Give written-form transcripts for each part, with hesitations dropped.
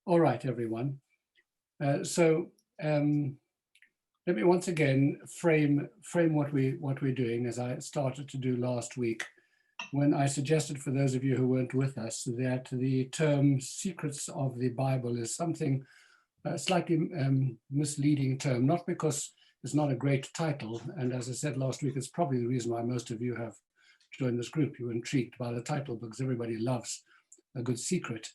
All right, everyone. So let me once again frame what we're doing, as I started to do last week, when I suggested, for those of you who weren't with us, that the term "secrets of the Bible" is something slightly misleading term, not because it's not a great title, and as I said last week, it's probably the reason why most of you have joined this group. You were intrigued by the title because everybody loves a good secret.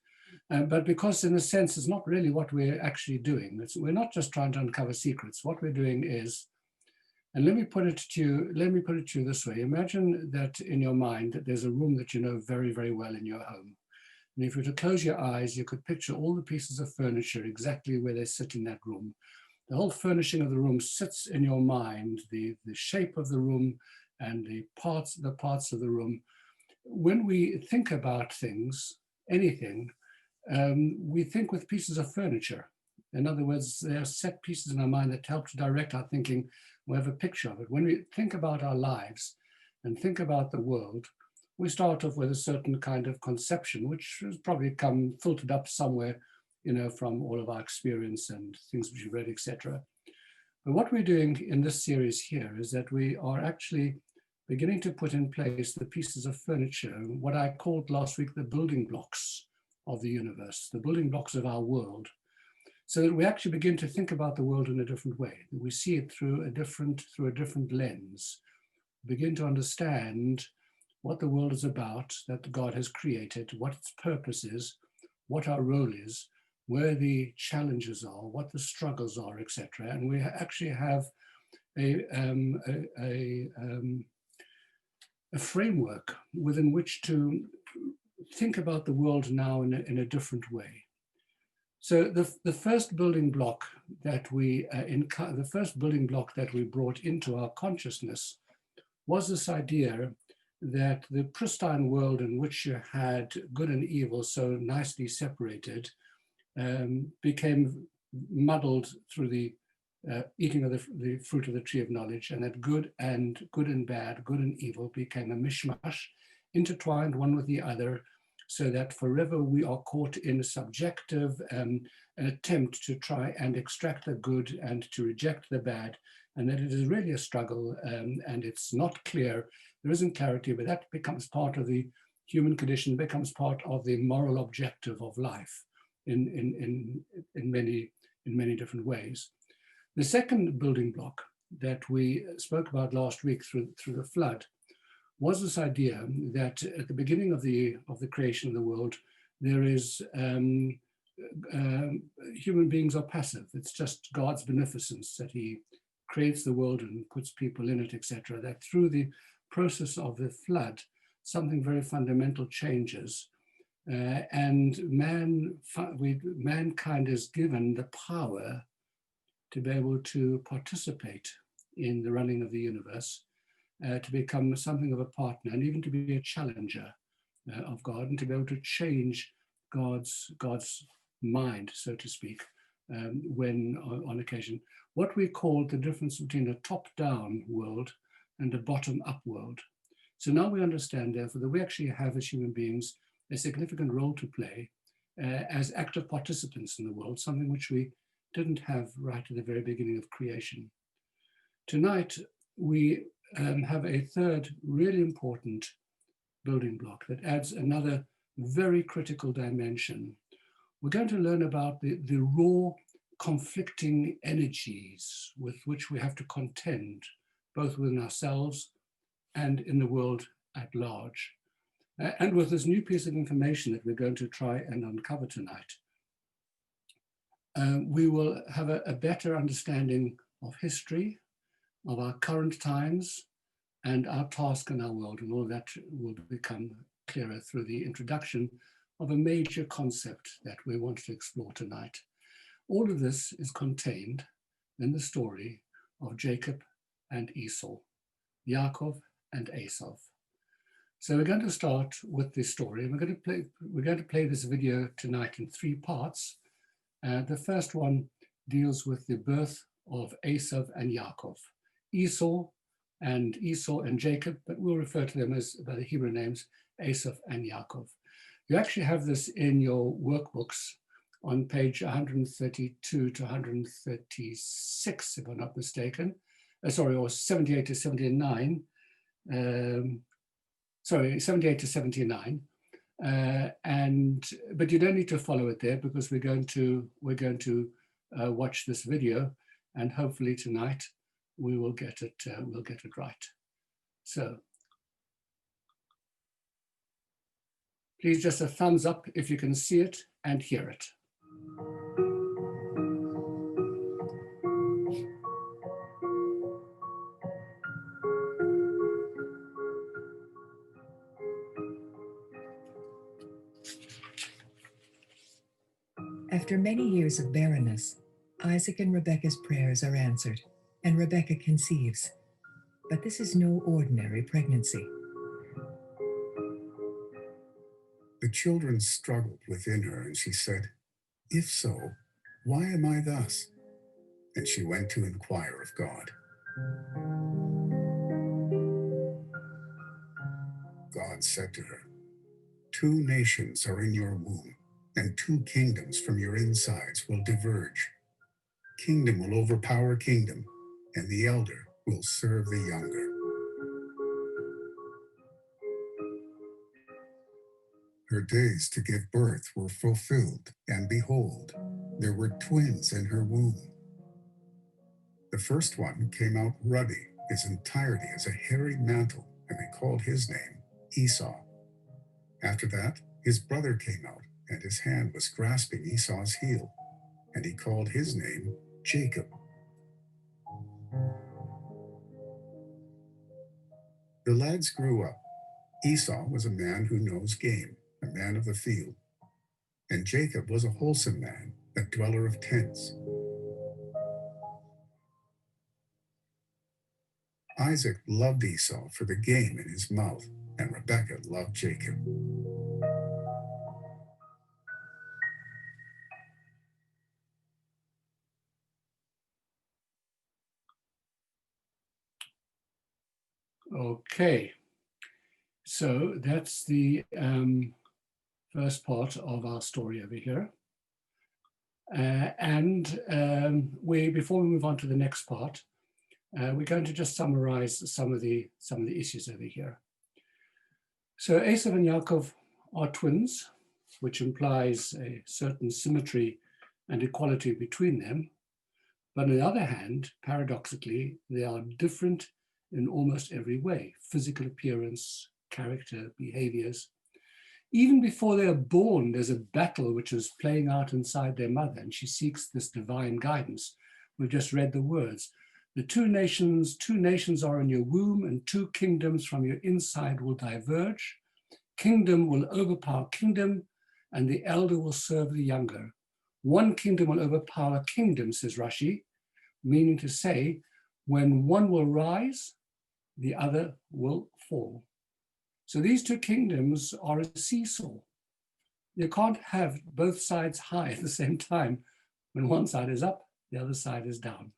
But because in a sense, it's not really what we're actually doing. We're not just trying to uncover secrets. What we're doing is, and let me put it to you this way. Imagine that in your mind, that there's a room that you know very, very well in your home. And if you were to close your eyes, you could picture all the pieces of furniture exactly where they sit in that room. The whole furnishing of the room sits in your mind, the shape of the room and the parts of the room. When we think about things, anything, we think with pieces of furniture. In other words, there are set pieces in our mind that help to direct our thinking. We have a picture of it. When we think about our lives and think about the world, we start off with a certain kind of conception, which has probably come filtered up somewhere, from all of our experience and things which we've read, etc. But what we're doing in this series here is that we are actually beginning to put in place the pieces of furniture, what I called last week the building blocks of the universe, the building blocks of our world, so that we actually begin to think about the world in a different way. We see it through a different lens, begin to understand what the world is about, that God has created, what its purpose is, what our role is, where the challenges are, what the struggles are, etc. And we actually have a framework within which to think about the world now in a different way. So the first building block that we brought into our consciousness was this idea that the pristine world in which you had good and evil so nicely separated became muddled through the eating of the fruit of the tree of knowledge, and that good and bad, good and evil became a mishmash, intertwined one with the other, so that forever we are caught in a subjective an attempt to try and extract the good and to reject the bad, and that it is really a struggle, and it's not clear. There isn't clarity, but that becomes part of the human condition, becomes part of the moral objective of life in many different ways. The second building block that we spoke about last week through the flood was this idea that at the beginning of the creation of the world, there is human beings are passive. It's just God's beneficence that He creates the world and puts people in it, etc. That through the process of the flood, something very fundamental changes, and mankind is given the power to be able to participate in the running of the universe, to become something of a partner, and even to be a challenger of God, and to be able to change God's mind, so to speak, when on occasion. What we call the difference between a top-down world and a bottom-up world. So now we understand, therefore, that we actually have, as human beings, a significant role to play as active participants in the world, something which we didn't have right at the very beginning of creation. Tonight, we have a third really important building block that adds another very critical dimension. We're going to learn about the raw conflicting energies with which we have to contend, both within ourselves and in the world at large. And with this new piece of information that we're going to try and uncover tonight, we will have a better understanding of history, of our current times, and our task in our world, and all that will become clearer through the introduction of a major concept that we want to explore tonight. All of this is contained in the story of Jacob and Esau, Jacob and Esau. So we're going to start with this story, and we're going to play this video tonight in three parts. The first one deals with the birth of Esau and Jacob. Esau and Jacob, but we'll refer to them as by the Hebrew names, Esau and Jacob. You actually have this in your workbooks on page 132 to 136, if I'm not mistaken. Sorry, or 78 to 79. Sorry, 78 to 79. But you don't need to follow it there, because we're going to watch this video, and hopefully tonight we will get it right. So please just a thumbs up if you can see it and hear it. After many years of barrenness, Isaac and Rebekah's prayers are answered, and Rebekah conceives. But this is no ordinary pregnancy. The children struggled within her, and she said, "If so, why am I thus?" And she went to inquire of God. God said to her, "Two nations are in your womb, and two kingdoms from your insides will diverge. Kingdom will overpower kingdom, and the elder will serve the younger." Her days to give birth were fulfilled, and behold, there were twins in her womb. The first one came out ruddy, his entirety as a hairy mantle, and they called his name Esau. After that, his brother came out, and his hand was grasping Esau's heel, and he called his name Jacob. The lads grew up. Esau was a man who knows game, a man of the field, and Jacob was a wholesome man, a dweller of tents. Isaac loved Esau for the game in his mouth, and Rebekah loved Jacob. Okay, so that's the first part of our story over here. Before we move on to the next part, we're going to just summarize some of the issues over here. So Esau and Yaakov are twins, which implies a certain symmetry and equality between them. But on the other hand, paradoxically, they are different in almost every way: physical appearance, character, behaviors. Even before they are born, there's a battle which is playing out inside their mother, and she seeks this divine guidance. We've just read the words. The two nations are in your womb, and two kingdoms from your inside will diverge. Kingdom will overpower kingdom, and the elder will serve the younger. One kingdom will overpower kingdom, says Rashi, meaning to say, when one will rise, the other will fall. So these two kingdoms are a seesaw. You can't have both sides high at the same time. When one side is up, the other side is down.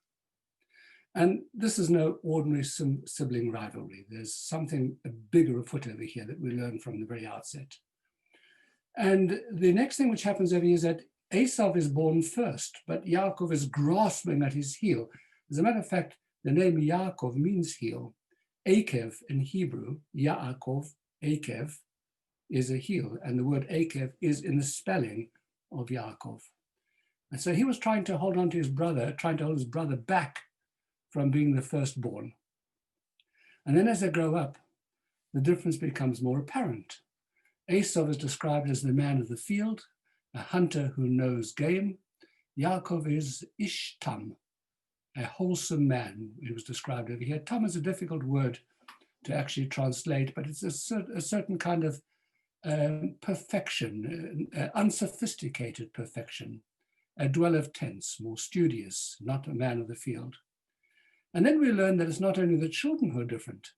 And this is no ordinary sibling rivalry. There's something bigger afoot over here that we learn from the very outset. And the next thing which happens over here is that Esau is born first, but Yaakov is grasping at his heel. As a matter of fact, the name Yaakov means heel. Akev in Hebrew, Yaakov, Akev, is a heel, and the word Akev is in the spelling of Yaakov. And so he was trying to hold on to his brother, trying to hold his brother back from being the firstborn. And then as they grow up, the difference becomes more apparent. Esau is described as the man of the field, a hunter who knows game. Yaakov is Ishtam, a wholesome man. He was described over here. Tam is a difficult word to actually translate, but it's a certain kind of perfection, unsophisticated perfection, a dweller of tents, more studious, not a man of the field. And then we learn that it's not only the children who are different,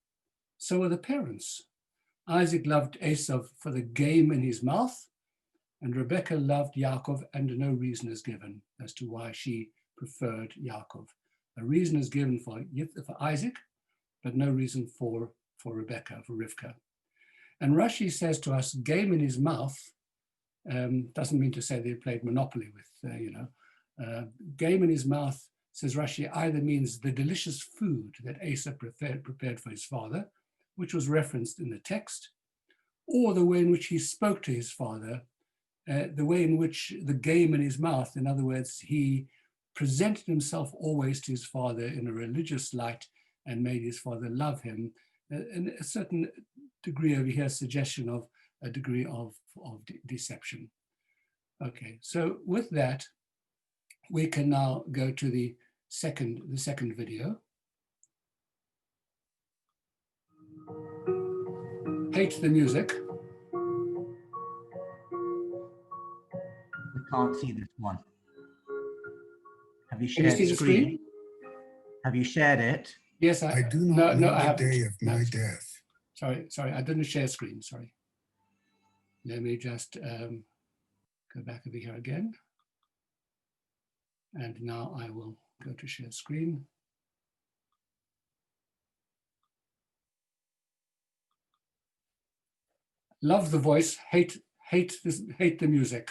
so are the parents. Isaac loved Esau for the game in his mouth, and Rebekah loved Yaakov, and no reason is given as to why she preferred Yaakov. A reason is given for Isaac, but no reason for Rebekah, for Rivkah. And Rashi says to us, game in his mouth Doesn't mean to say they played Monopoly with, game in his mouth, says Rashi, either means the delicious food that Esau prepared for his father, which was referenced in the text, or the way in which he spoke to his father, the way in which the game in his mouth, in other words, he presented himself always to his father in a religious light and made his father love him. And a certain degree over here, suggestion of a degree of deception. Okay, so with that, we can now go to the second video. Hate the music. We can't see this one. Have you Can you shared see the screen? Have you shared it? Yes, I do not know I the haven't. day of my death. Sorry, I didn't share screen, sorry. Let me just go back over here again. And now I will go to share screen. Love the voice, hate the music.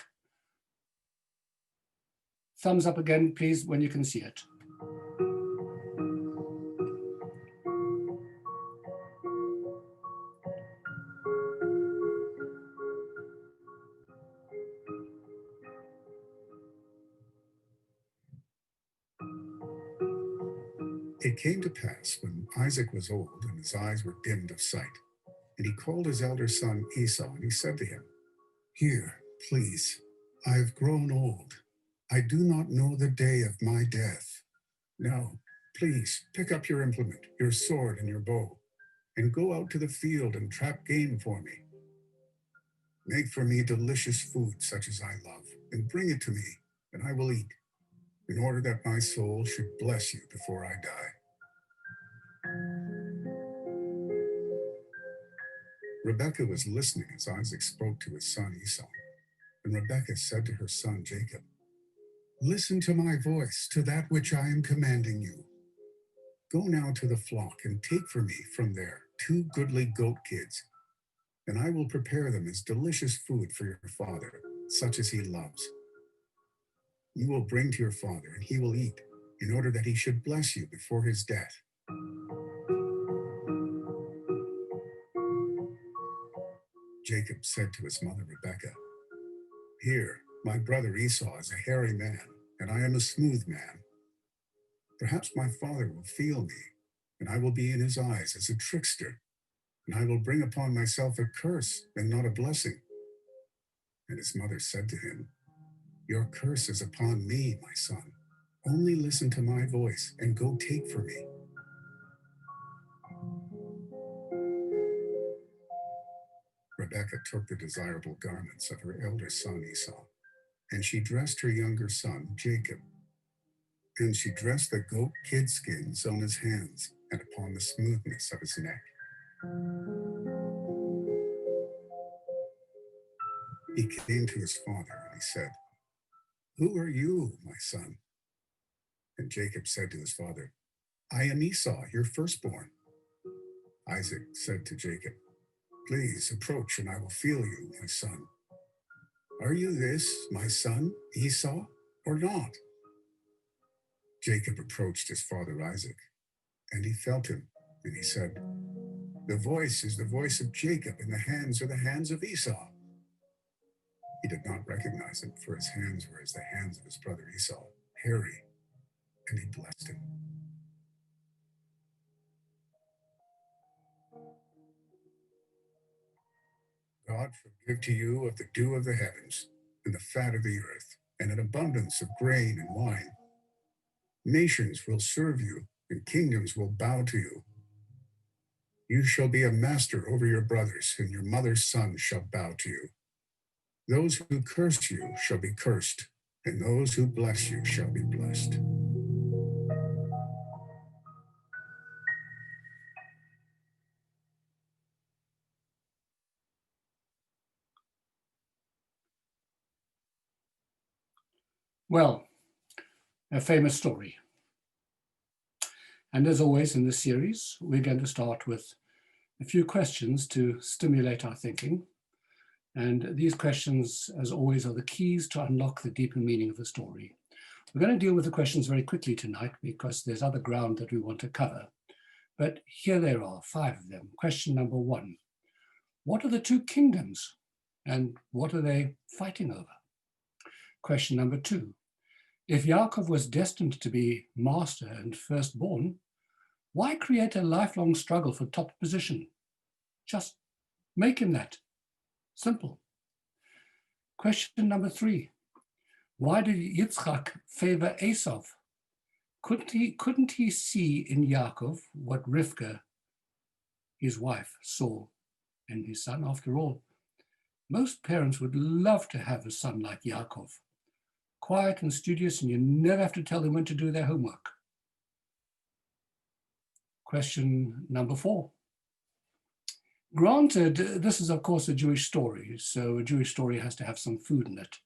Thumbs up again, please, when you can see it. It came to pass when Isaac was old and his eyes were dimmed of sight, and he called his elder son Esau, and he said to him, "Here, please, I have grown old. I do not know the day of my death. Now, please pick up your implement, your sword and your bow, and go out to the field and trap game for me. Make for me delicious food such as I love, and bring it to me, and I will eat, in order that my soul should bless you before I die." Rebekah was listening as Isaac spoke to his son Esau, and Rebekah said to her son Jacob, "Listen to my voice, to that which I am commanding you. Go now to the flock and take for me from there 2 goodly goat kids, and I will prepare them as delicious food for your father, such as he loves. You will bring to your father, and he will eat, in order that he should bless you before his death." Jacob said to his mother Rebekah, "Here, my brother Esau is a hairy man, and I am a smooth man. Perhaps my father will feel me, and I will be in his eyes as a trickster, and I will bring upon myself a curse and not a blessing." And his mother said to him, "Your curse is upon me, my son. Only listen to my voice and go take for me." Rebekah took the desirable garments of her elder son Esau, and she dressed her younger son Jacob. And she dressed the goat kid skins on his hands and upon the smoothness of his neck. He came to his father, and he said, "Who are you, my son?" And Jacob said to his father, "I am Esau, your firstborn." Isaac said to Jacob, "Please approach, and I will feel you, my son. Are you this, my son, Esau, or not?" Jacob approached his father Isaac, and he felt him, and he said, "The voice is the voice of Jacob, and the hands are the hands of Esau." He did not recognize him, for his hands were as the hands of his brother Esau, hairy, and he blessed him. God shall give to you of the dew of the heavens, and the fat of the earth, and an abundance of grain and wine. Nations will serve you, and kingdoms will bow to you. You shall be a master over your brothers, and your mother's sons shall bow to you. Those who curse you shall be cursed, and those who bless you shall be blessed. Well, a famous story. And as always in this series, we're going to start with a few questions to stimulate our thinking. And these questions, as always, are the keys to unlock the deeper meaning of the story. We're going to deal with the questions very quickly tonight because there's other ground that we want to cover. But here there are, 5 of them. Question number 1. What are the 2 kingdoms and what are they fighting over? Question number 2. If Jacob was destined to be master and firstborn, why create a lifelong struggle for top position? Just make him that. Simple. Question number 3. Why did Yitzchak favor Esau? Couldn't he see in Yaakov what Rivka, his wife, saw in his son? After all, most parents would love to have a son like Yaakov, quiet and studious, and you never have to tell them when to do their homework. Question number 4. Granted, this is of course a Jewish story, so a Jewish story has to have some food in it,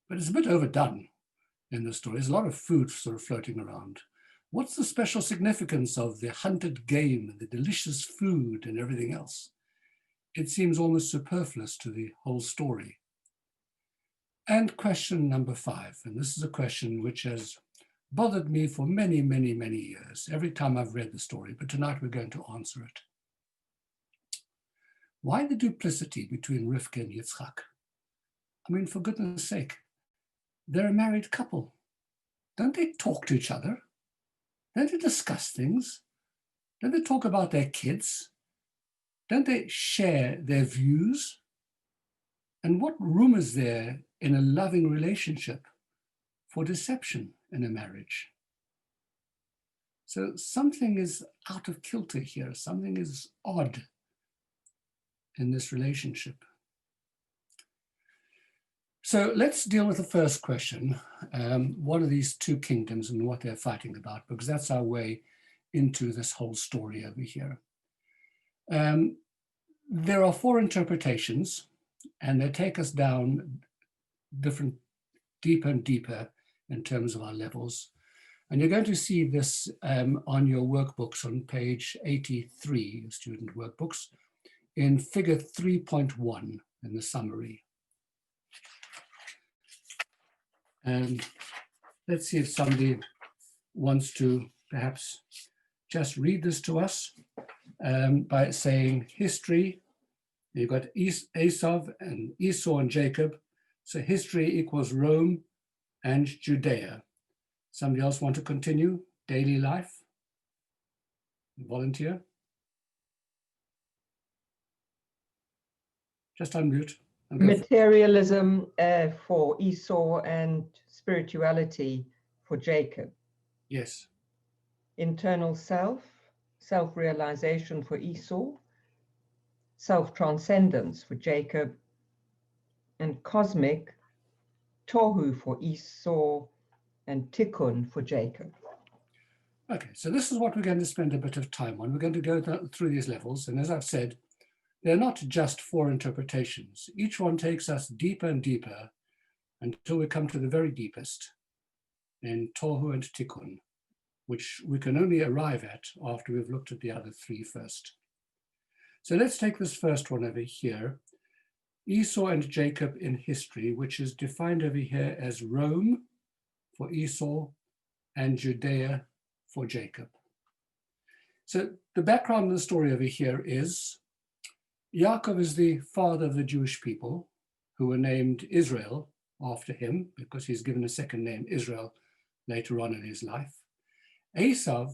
but it's a bit overdone in the story. There's a lot of food sort of floating around. What's the special significance of the hunted game and the delicious food and everything else? It seems almost superfluous to the whole story. And question number 5, and this is a question which has bothered me for many, many, many years, every time I've read the story, but tonight we're going to answer it. Why the duplicity between Rivka and Yitzchak? I mean, for goodness sake, they're a married couple. Don't they talk to each other? Don't they discuss things? Don't they talk about their kids? Don't they share their views? And what room is there in a loving relationship for deception in a marriage? So something is out of kilter here. Something is odd in this relationship. So let's deal with the first question. What are these 2 kingdoms and what they're fighting about? Because that's our way into this whole story over here. There are 4 interpretations, and they take us down deeper and deeper in terms of our levels. And you're going to see this on your workbooks on page 83, student workbooks, in figure 3.1 in the summary. And let's see if somebody wants to perhaps just read this to us by saying history. You've got Esau and Jacob. So history equals Rome and Judea. Somebody else want to continue? Daily life? Volunteer? Just unmute. Materialism for Esau and spirituality for Jacob. Yes. Internal self-realization for Esau, self-transcendence for Jacob, and cosmic tohu for Esau and tikkun for Jacob. Okay, so this is what we're going to spend a bit of time on. We're going to go through these levels, and as I've said, they're not just 4 interpretations. Each one takes us deeper and deeper until we come to the very deepest in Tohu and Tikkun, which we can only arrive at after we've looked at the other 3 first. So let's take this first one over here, Esau and Jacob in history, which is defined over here as Rome for Esau and Judea for Jacob. So the background of the story over here is Jacob is the father of the Jewish people who were named Israel after him because he's given a second name, Israel, later on in his life. Esau,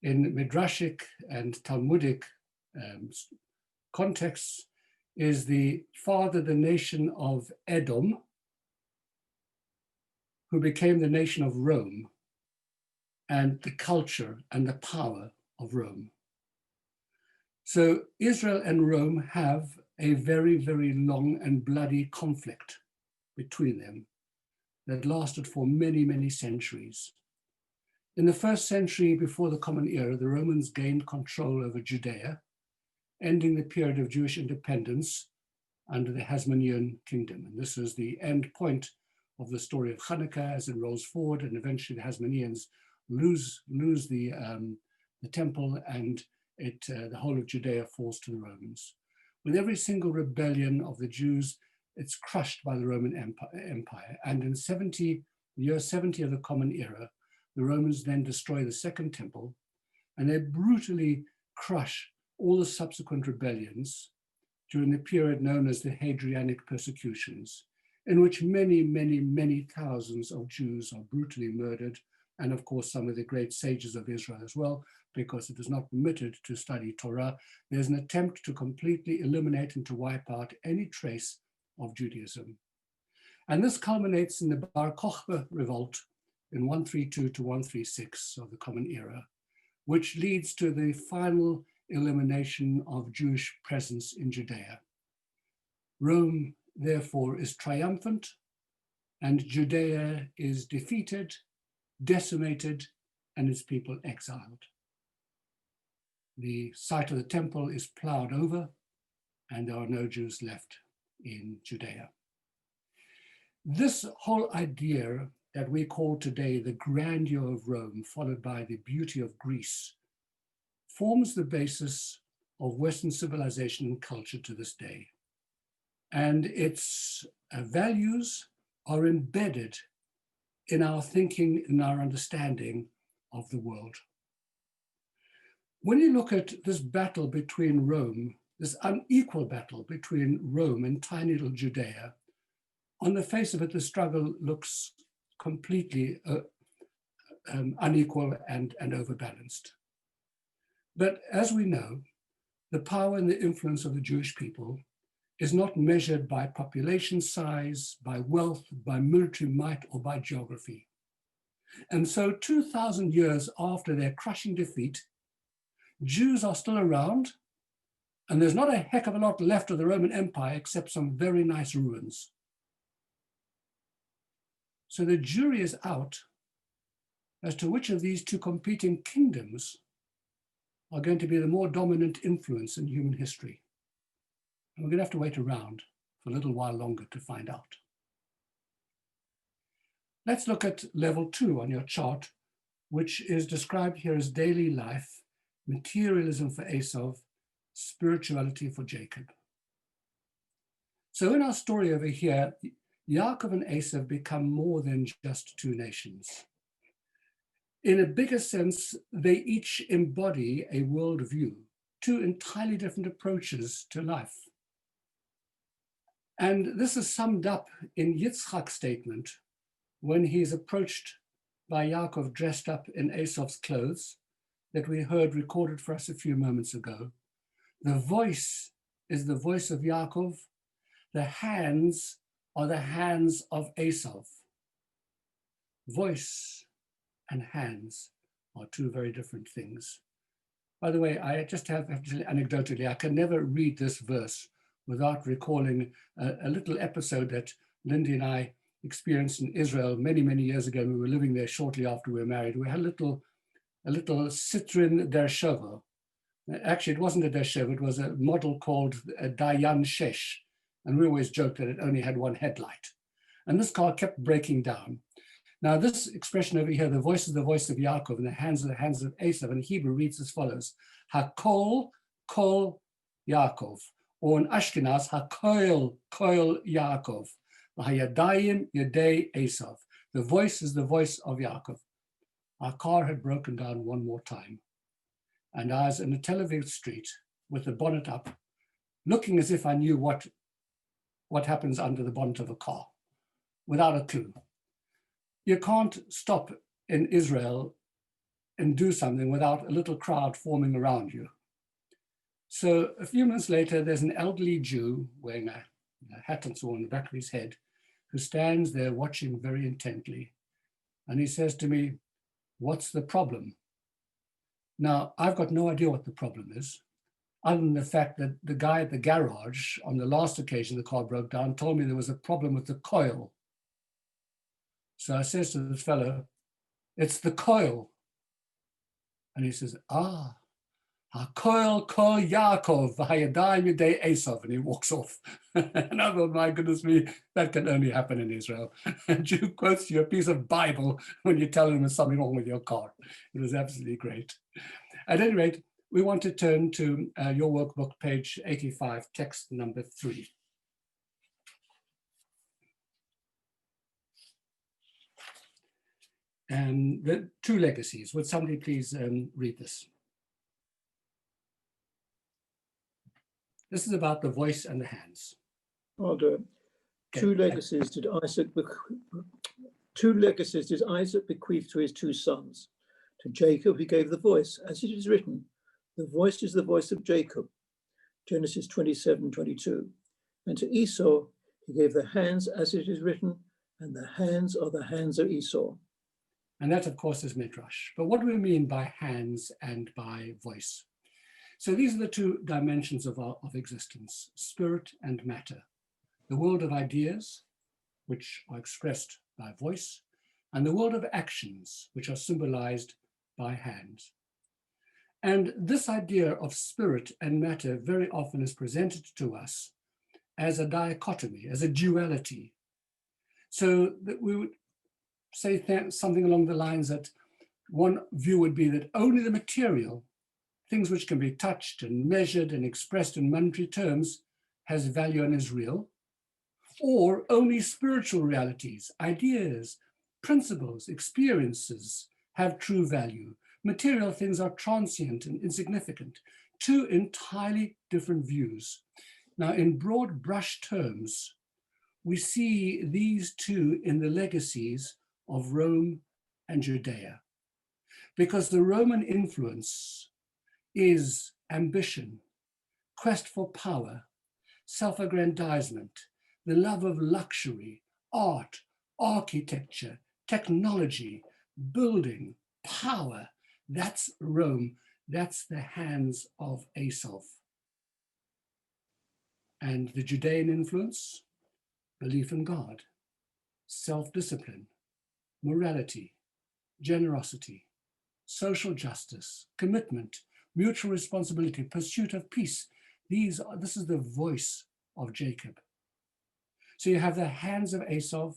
in Midrashic and Talmudic contexts, is the father of the nation of Edom, who became the nation of Rome, and the culture and the power of Rome. So Israel and Rome have a very, very long and bloody conflict between them that lasted for many, many centuries. In the 1st century before the Common Era, the Romans gained control over Judea, ending the period of Jewish independence under the Hasmonean kingdom. And this is the end point of the story of Hanukkah as it rolls forward, and eventually the Hasmoneans lose the temple, and the whole of Judea falls to the Romans. With every single rebellion of the Jews, it's crushed by the Roman Empire. And in the year 70 of the Common Era, the Romans then destroy the Second Temple, and they brutally crush all the subsequent rebellions during the period known as the Hadrianic persecutions, in which many, many, many thousands of Jews are brutally murdered, and of course some of the great sages of Israel as well, because it is not permitted to study Torah. There's an attempt to completely eliminate and to wipe out any trace of Judaism. And this culminates in the Bar Kokhba revolt in 132 to 136 of the Common Era, which leads to the final elimination of Jewish presence in Judea. Rome, therefore, is triumphant, and Judea is defeated, decimated, and its people exiled. The site of the temple is plowed over, and there are no Jews left in Judea. This whole idea that we call today the grandeur of Rome, followed by the beauty of Greece, forms the basis of Western civilization and culture to this day. And its values are embedded in our thinking, in our understanding of the world. When you look at this battle between Rome, this unequal battle between Rome and tiny little Judea, on the face of it, the struggle looks completely unequal and overbalanced. But as we know, the power and the influence of the Jewish people is not measured by population size, by wealth, by military might, or by geography. And so 2,000 years after their crushing defeat, Jews are still around, and there's not a heck of a lot left of the Roman Empire except some very nice ruins. So the jury is out as to which of these two competing kingdoms are going to be the more dominant influence in human history. And we're going to have to wait around for a little while longer to find out. Let's look at level 2 on your chart, which is described here as daily life, materialism for Esau, spirituality for Jacob. So in our story over here, Jacob and Esau become more than just two nations. In a bigger sense, they each embody a worldview, two entirely different approaches to life. And this is summed up in Yitzchak's statement when he's approached by Yaakov dressed up in Esau's clothes that we heard recorded for us a few moments ago. The voice is the voice of Yaakov. The hands are the hands of Esau. Voice and hands are two very different things. By the way, I just have anecdotally, I can never read this verse without recalling a little episode that Lindy and I experienced in Israel many, many years ago. We were living there shortly after we were married. We had a little Citroen Dershova. Actually, it wasn't a Dershova, it was a model called a Dayan Shesh. And we always joked that it only had one headlight. And this car kept breaking down. Now, this expression over here, the voice is the voice of Yaakov and the hands are the hands of Esau, in Hebrew reads as follows: Hakol, kol Yaakov. Or in Ashkenaz, Hakoil, koil Yaakov. Hayadayim, yadei Esau. The voice is the voice of Yaakov. Our car had broken down one more time. And I was in a Tel Aviv street with the bonnet up, looking as if I knew what happens under the bonnet of a car, without a clue. You can't stop in Israel and do something without a little crowd forming around you. So a few months later, there's an elderly Jew wearing a hat and so on the back of his head, who stands there watching very intently. And he says to me, "What's the problem?" Now, I've got no idea what the problem is, other than the fact that the guy at the garage, on the last occasion the car broke down, told me there was a problem with the coil. So I says to this fellow, "It's the coil." And he says, HaKoil kol Yaakov, v'hayadayim yadei Esau, and he walks off. And I thought, my goodness me, that can only happen in Israel. A Jew quotes you a piece of Bible when you tell him there's something wrong with your car. It was absolutely great. At any rate, We want to turn to your workbook, page 85, text number 3. The two legacies. Would somebody please read this? This is about the voice and the hands. I'll do it. Two legacies did Isaac bequeath to his two sons. To Jacob he gave the voice, as it is written, the voice is the voice of Jacob, Genesis 27:22. And to Esau he gave the hands, as it is written, and the hands are the hands of Esau. And that, of course, is Midrash. But what do we mean by hands and by voice? So these are the two dimensions of existence, spirit and matter. The world of ideas, which are expressed by voice, and the world of actions, which are symbolized by hands. And this idea of spirit and matter very often is presented to us as a dichotomy, as a duality. So that we would say something along the lines that one view would be that only the material, things which can be touched and measured and expressed in monetary terms, has value and is real, or only spiritual realities, ideas, principles, experiences have true value. Material things are transient and insignificant. Two entirely different views. Now, in broad brush terms, we see these two in the legacies of Rome and Judea, because the Roman influence is ambition, quest for power, self-aggrandizement, the love of luxury, art, architecture, technology, building, power. That's Rome. That's the hands of Esau. And the Judean influence, belief in God, self-discipline, morality, generosity, social justice, commitment, mutual responsibility, pursuit of peace. This is the voice of Jacob. So you have the hands of Esau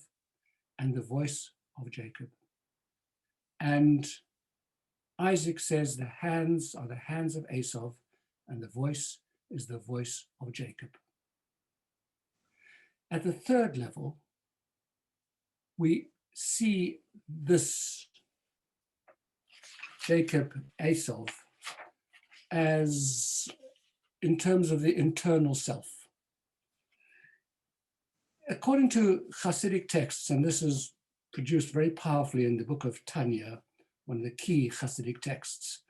and the voice of Jacob. And Isaac says the hands are the hands of Esau and the voice is the voice of Jacob. At the third level, we see this Jacob, Esau, as in terms of the internal self. According to Hasidic texts, and this is produced very powerfully in the book of Tanya, one of the key Hasidic texts,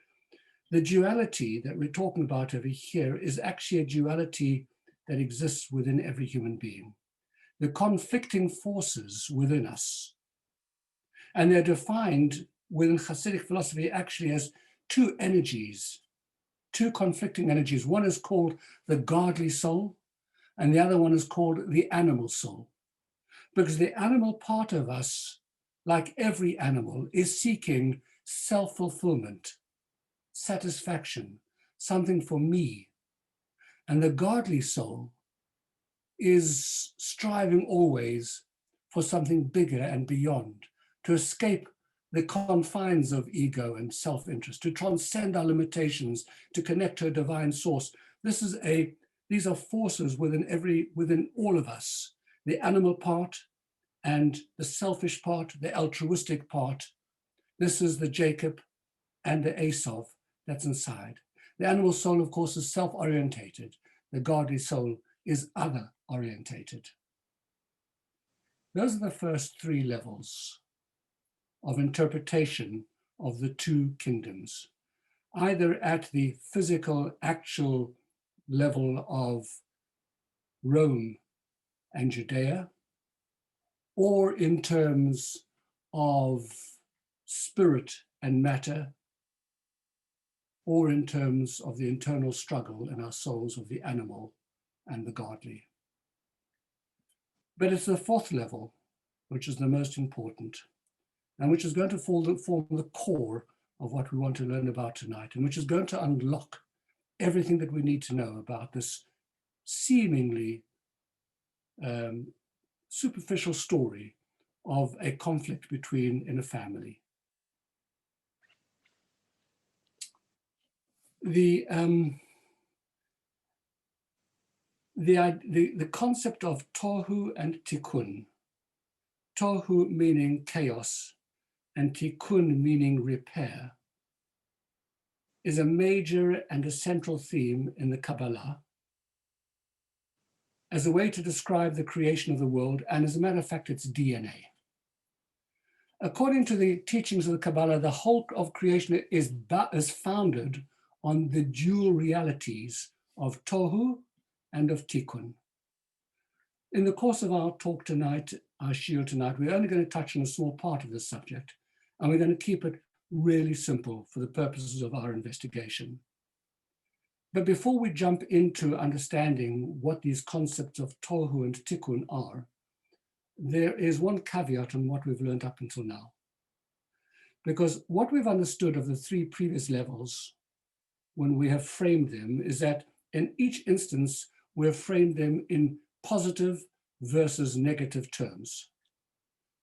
the duality that we're talking about over here is actually a duality that exists within every human being. The conflicting forces within us. And they're defined within Hasidic philosophy actually as two energies, two conflicting energies. One is called the godly soul, and the other one is called the animal soul. Because the animal part of us, like every animal, is seeking self-fulfillment, satisfaction, something for me. And the godly soul is striving always for something bigger and beyond, to escape the confines of ego and self-interest, to transcend our limitations, to connect to a divine source. These are forces within all of us, the animal part and the selfish part, the altruistic part. This is the Jacob and the Esau that's inside. The animal soul, of course, is self-orientated. The godly soul is other-orientated. Those are the first three levels of interpretation of the two kingdoms, either at the physical, actual level of Rome and Judea, or in terms of spirit and matter, or in terms of the internal struggle in our souls of the animal and the godly. But it's the fourth level, which is the most important, and which is going to form the core of what we want to learn about tonight, and which is going to unlock everything that we need to know about this seemingly superficial story of a conflict in a family. the concept of tohu and tikkun, tohu meaning chaos and tikkun meaning repair, is a major and a central theme in the Kabbalah as a way to describe the creation of the world, and as a matter of fact, its DNA. According to the teachings of the Kabbalah, the whole of creation is founded on the dual realities of tohu and of tikkun. In the course of our talk tonight, our shiur tonight, we're only going to touch on a small part of this subject, and we're going to keep it really simple for the purposes of our investigation. But before we jump into understanding what these concepts of tohu and tikkun are, there is one caveat on what we've learned up until now. Because what we've understood of the three previous levels when we have framed them is that in each instance, we've framed them in positive versus negative terms.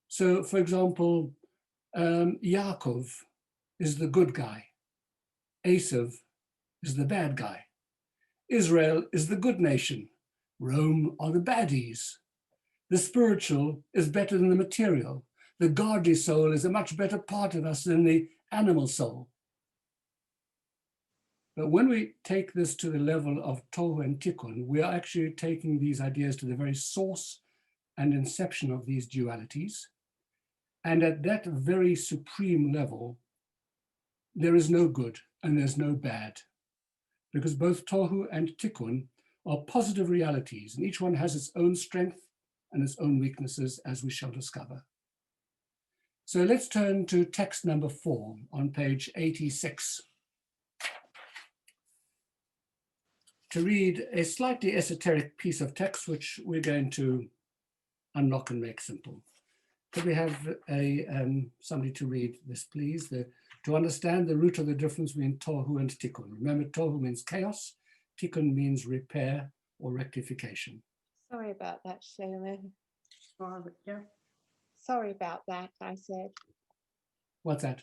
So for example, Yaakov is the good guy. Esau is the bad guy. Israel is the good nation. Rome are the baddies. The spiritual is better than the material. The godly soul is a much better part of us than the animal soul. But when we take this to the level of tohu and tikkun, we are actually taking these ideas to the very source and inception of these dualities. And at that very supreme level, there is no good and there's no bad, because both tohu and tikkun are positive realities, and each one has its own strength and its own weaknesses, as we shall discover. So let's turn to text number 4 on page 86 to read a slightly esoteric piece of text, which we're going to unlock and make simple. Could we have somebody to read this, please? To understand the root of the difference between tohu and tikkun. Remember, tohu means chaos, tikkun means repair or rectification. Sorry about that, Shlomo. Yeah. Sorry about that, I said. What's that?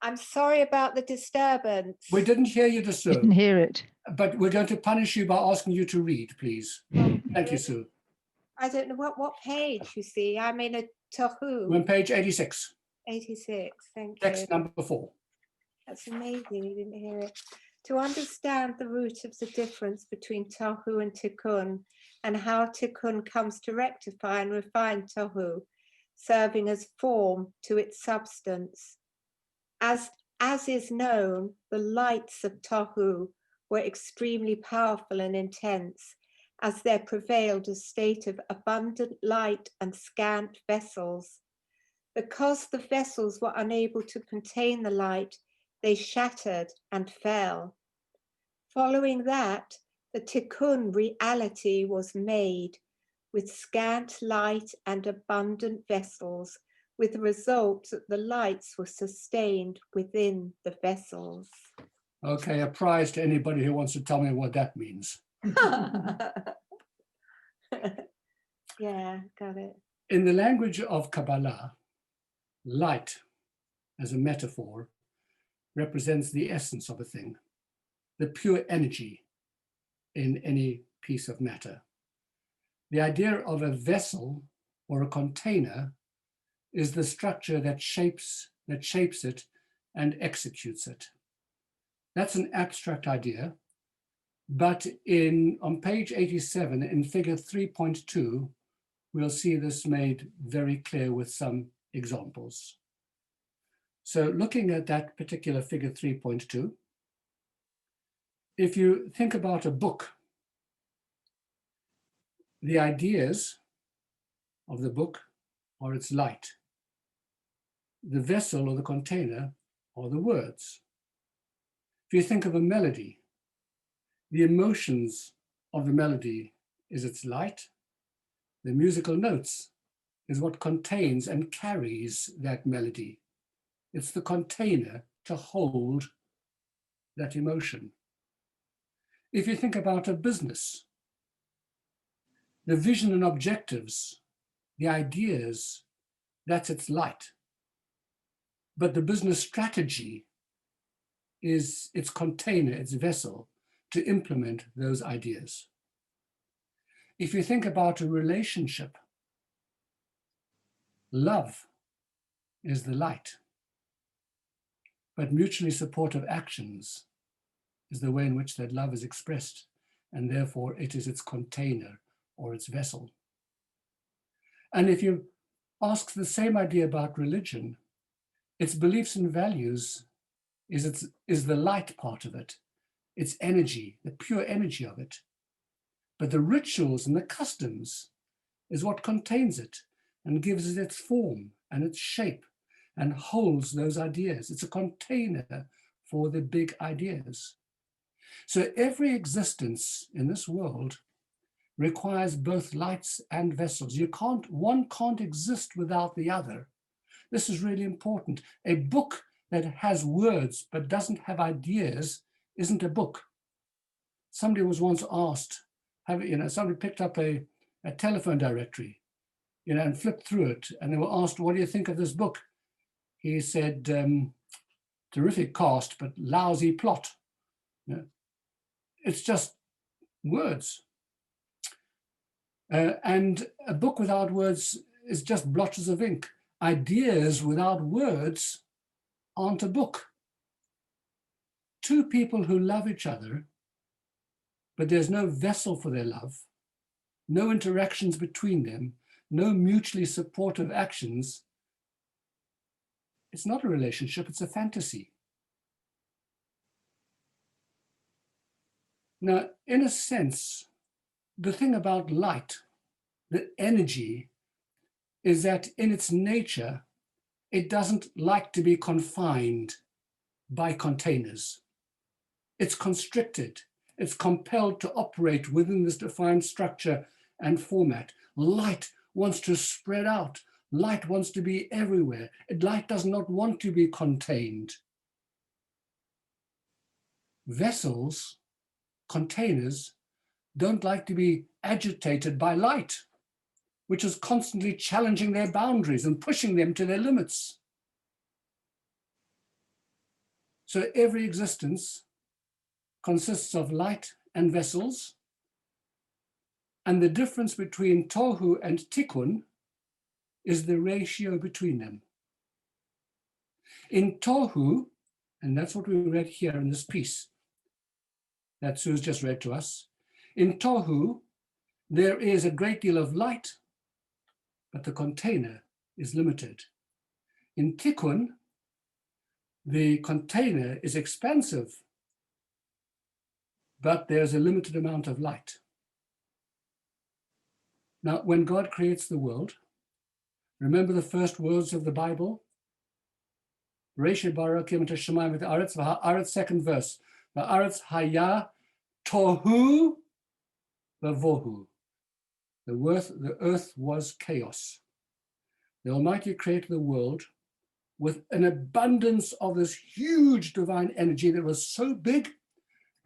I'm sorry about the disturbance. We didn't hear you, Didn't hear it. but we're going to punish you by asking you to read, please. Thank you, Sue. I don't know what page, you see. I'm in a tohu. We're on page 86. 86, thank you. Text number 4. That's amazing, you didn't hear it. To understand the root of the difference between tohu and tikkun, and how tikkun comes to rectify and refine tohu, serving as form to its substance. As is known, the lights of tohu were extremely powerful and intense, as there prevailed a state of abundant light and scant vessels. Because the vessels were unable to contain the light, they shattered and fell. Following that, the tikkun reality was made, with scant light and abundant vessels, with the result that the lights were sustained within the vessels. Okay, a prize to anybody who wants to tell me what that means. Yeah, got it. In the language of Kabbalah, light, as a metaphor, represents the essence of a thing, the pure energy in any piece of matter. The idea of a vessel or a container is the structure that shapes it and executes it. That's an abstract idea, but on page 87 in figure 3.2, we'll see this made very clear with some examples. So looking at that particular figure 3.2, if you think about a book, the ideas of the book are its light. The vessel or the container are the words. If you think of a melody, the emotions of the melody is its light. The musical notes is what contains and carries that melody. It's the container to hold that emotion. If you think about a business, the vision and objectives, the ideas, that's its light. But the business strategy is its container, its vessel, to implement those ideas. If you think about a relationship, love is the light, but mutually supportive actions is the way in which that love is expressed, and therefore it is its container or its vessel. And if you ask the same idea about religion, its beliefs and values is the light part of it, its energy, the pure energy of it. But the rituals and the customs is what contains it and gives it its form and its shape and holds those ideas. It's a container for the big ideas. So every existence in this world requires both lights and vessels. One can't exist without the other. This is really important. A book that has words but doesn't have ideas isn't a book. Somebody was once asked, somebody picked up a telephone directory, and flipped through it, and they were asked, what do you think of this book? He said, terrific cast, but lousy plot. It's just words. And a book without words is just blotches of ink. Ideas without words aren't a book. Two people who love each other, but there's no vessel for their love, no interactions between them, no mutually supportive actions, it's not a relationship, it's a fantasy. Now, in a sense, the thing about light, the energy, is that in its nature, it doesn't like to be confined by containers. It's constricted. It's compelled to operate within this defined structure and format. Light wants to spread out. Light wants to be everywhere. Light does not want to be contained. Vessels, containers, don't like to be agitated by light, which is constantly challenging their boundaries and pushing them to their limits. So every existence consists of light and vessels, and the difference between tohu and tikkun is the ratio between them. In tohu, and that's what we read here in this piece that Sue's just read to us, in tohu, there is a great deal of light, but the container is limited. In tikkun, the container is expansive, but there's a limited amount of light. Now, when God creates the world, remember the first words of the Bible? Bereshit bara Elokim et hashamayim v'ha'aretz, v'ha'aretz, second verse. V'ha'aretz haya tohu v'vohu. The earth was chaos. The Almighty created the world with an abundance of this huge divine energy that was so big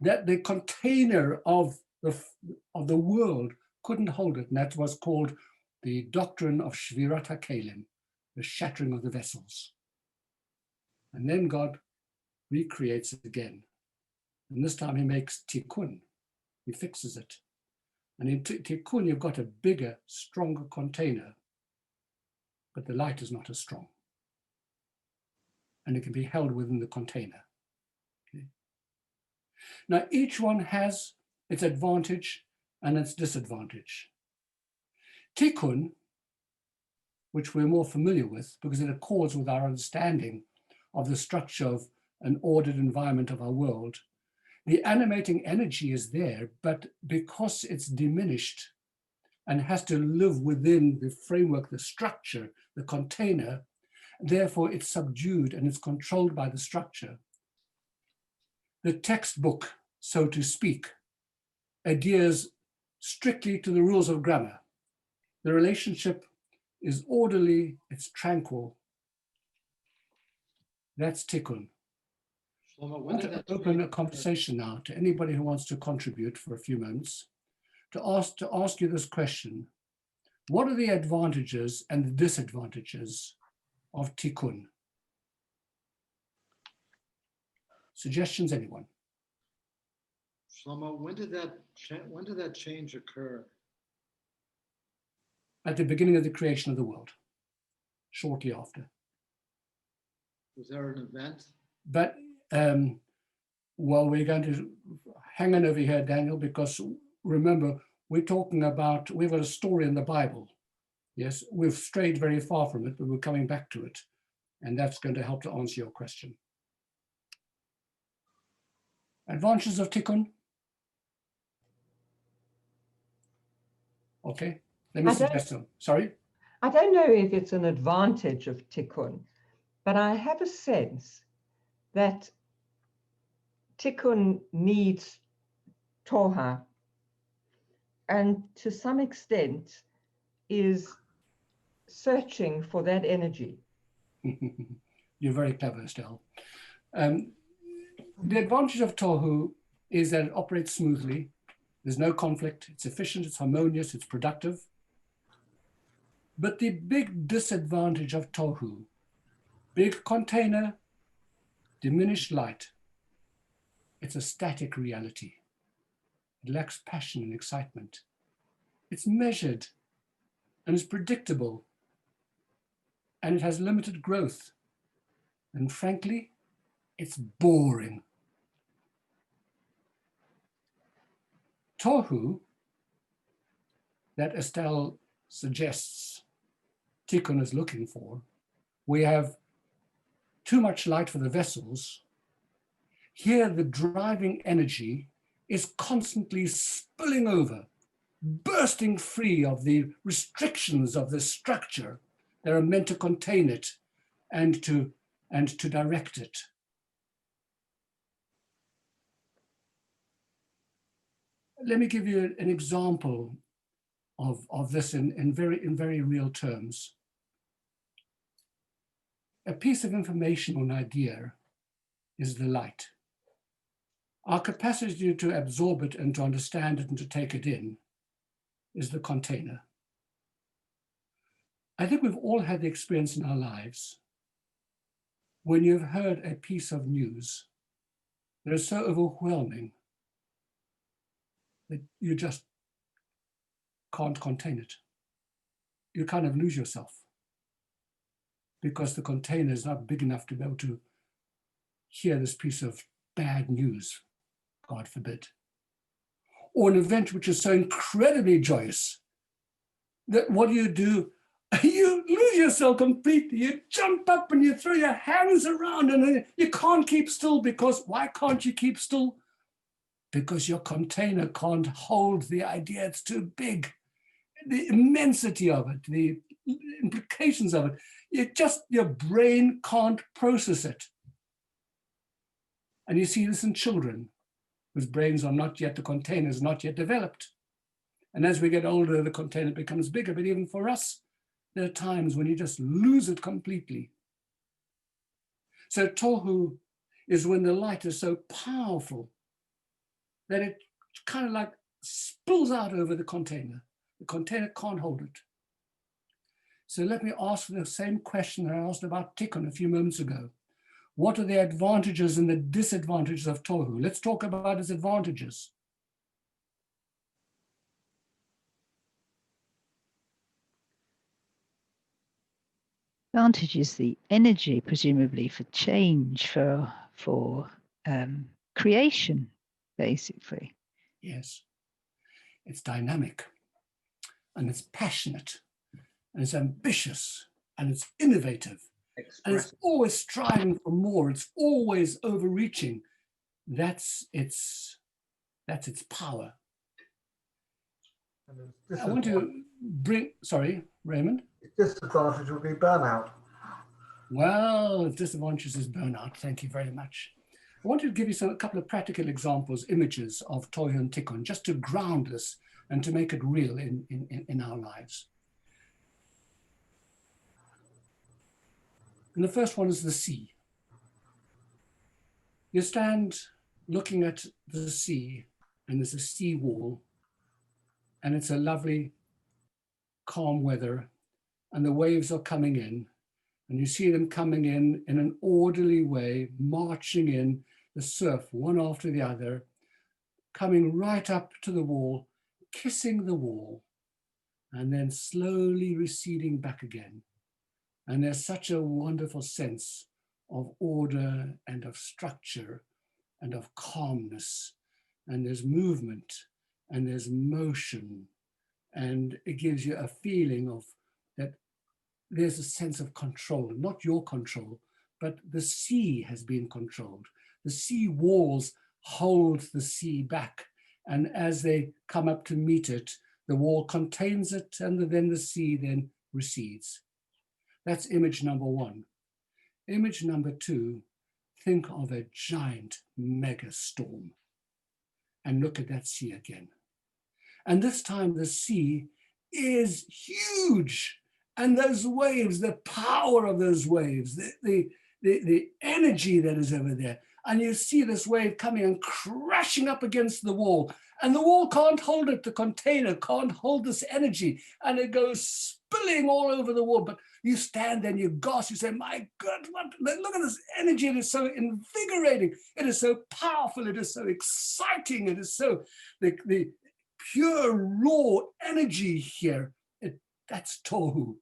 that the container of the world couldn't hold it. And that was called the doctrine of Shvirat HaKelim, the shattering of the vessels. And then God recreates it again. And this time he makes tikkun. He fixes it. And in tikkun, you've got a bigger, stronger container, but the light is not as strong. And it can be held within the container. Okay. Now, each one has its advantage and its disadvantage. Tikkun, which we're more familiar with because it accords with our understanding of the structure of an ordered environment of our world, the animating energy is there, but because it's diminished and has to live within the framework, the structure, the container, therefore it's subdued and it's controlled by the structure. The textbook, so to speak, adheres strictly to the rules of grammar. The relationship is orderly, it's tranquil. That's tikkun. I want to open a conversation now to anybody who wants to contribute for a few moments to ask you this question. What are the advantages and the disadvantages of tikkun? Suggestions, anyone? Shlomo, when did that change occur? At the beginning of the creation of the world, shortly after. Was there an event? But well, we're going to hang on over here, Daniel, because remember, we're talking about, we've got a story in the Bible. Yes, we've strayed very far from it, but we're coming back to it. And that's going to help to answer your question. Advantages of tikkun. Okay, let me suggest some. Sorry? I don't know if it's an advantage of tikkun, but I have a sense that tikkun needs toha, and to some extent is searching for that energy. You're very clever, Estelle. The advantage of tohu is that it operates smoothly. There's no conflict. It's efficient, it's harmonious, it's productive. But the big disadvantage of tohu, big container, diminished light, it's a static reality. It lacks passion and excitement. It's measured and it's predictable, and it has limited growth. And frankly, it's boring. Tohu, that Estelle suggests tikkun is looking for, we have too much light for the vessels. Here, the driving energy is constantly spilling over, bursting free of the restrictions of the structure that are meant to contain it and to direct it. Let me give you an example of this in very real terms. A piece of information or an idea is the light. Our capacity to absorb it and to understand it and to take it in is the container. I think we've all had the experience in our lives when you've heard a piece of news that is so overwhelming that you just can't contain it. You kind of lose yourself because the container is not big enough to be able to hear this piece of bad news, God forbid. Or an event which is so incredibly joyous that what do? You lose yourself completely. You jump up and you throw your hands around and you can't keep still because why can't you keep still? Because your container can't hold the idea, it's too big. The immensity of it, the implications of it, your brain can't process it. And you see this in children whose brains are not yet, the container is not yet developed. And as we get older, the container becomes bigger, but even for us, there are times when you just lose it completely. So tohu is when the light is so powerful that it kind of like spills out over the container. The container can't hold it. So let me ask the same question that I asked about tikkun a few moments ago. What are the advantages and the disadvantages of tohu? Let's talk about its advantages. Advantage is the energy, presumably, for change, for creation, basically. Yes, it's dynamic, and it's passionate, and it's ambitious, and it's innovative, and it's always striving for more. It's always overreaching. That's its power. I want to bring, sorry, Raymond? Disadvantage would be burnout. Well, disadvantage is burnout. Thank you very much. I wanted to give you a couple of practical examples, images of tohu and tikkun, just to ground this and to make it real in our lives. And the first one is the sea. You stand looking at the sea, and there's a sea wall, and it's a lovely, calm weather, and the waves are coming in, and you see them coming in an orderly way, marching in, the surf, one after the other, coming right up to the wall, kissing the wall, and then slowly receding back again. And there's such a wonderful sense of order and of structure and of calmness, and there's movement and there's motion, and it gives you a feeling of that there's a sense of control, not your control, but the sea has been controlled. The sea walls hold the sea back, and as they come up to meet it, the wall contains it, and then the sea then recedes. That's image number one. Image number two, think of a giant mega storm and look at that sea again. And this time the sea is huge. And those waves, the power of those waves, the energy that is over there. And you see this wave coming and crashing up against the wall. And the wall can't hold it, the container can't hold this energy. And it goes spilling all over the wall. But you stand there and you gasp, you say, my God, look at this energy. It is so invigorating. It is so powerful. It is so exciting. It is so, the pure raw energy here. That's tohu.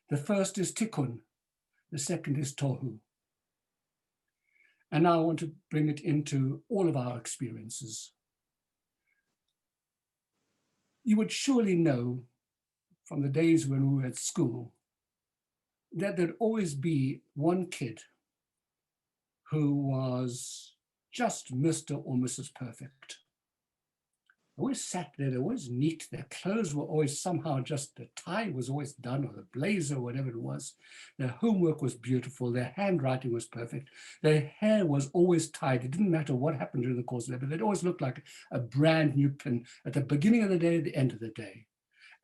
The first is tikkun. The second is tohu. And now I want to bring it into all of our experiences. You would surely know from the days when we were at school that there'd always be one kid who was just Mr. or Mrs. Perfect. Always sat there, they're always neat, their clothes were always somehow just, the tie was always done, or the blazer, or whatever it was. Their homework was beautiful, their handwriting was perfect, their hair was always tied. It didn't matter what happened during the course of the day, but they'd always look like a brand new pin at the beginning of the day, at the end of the day.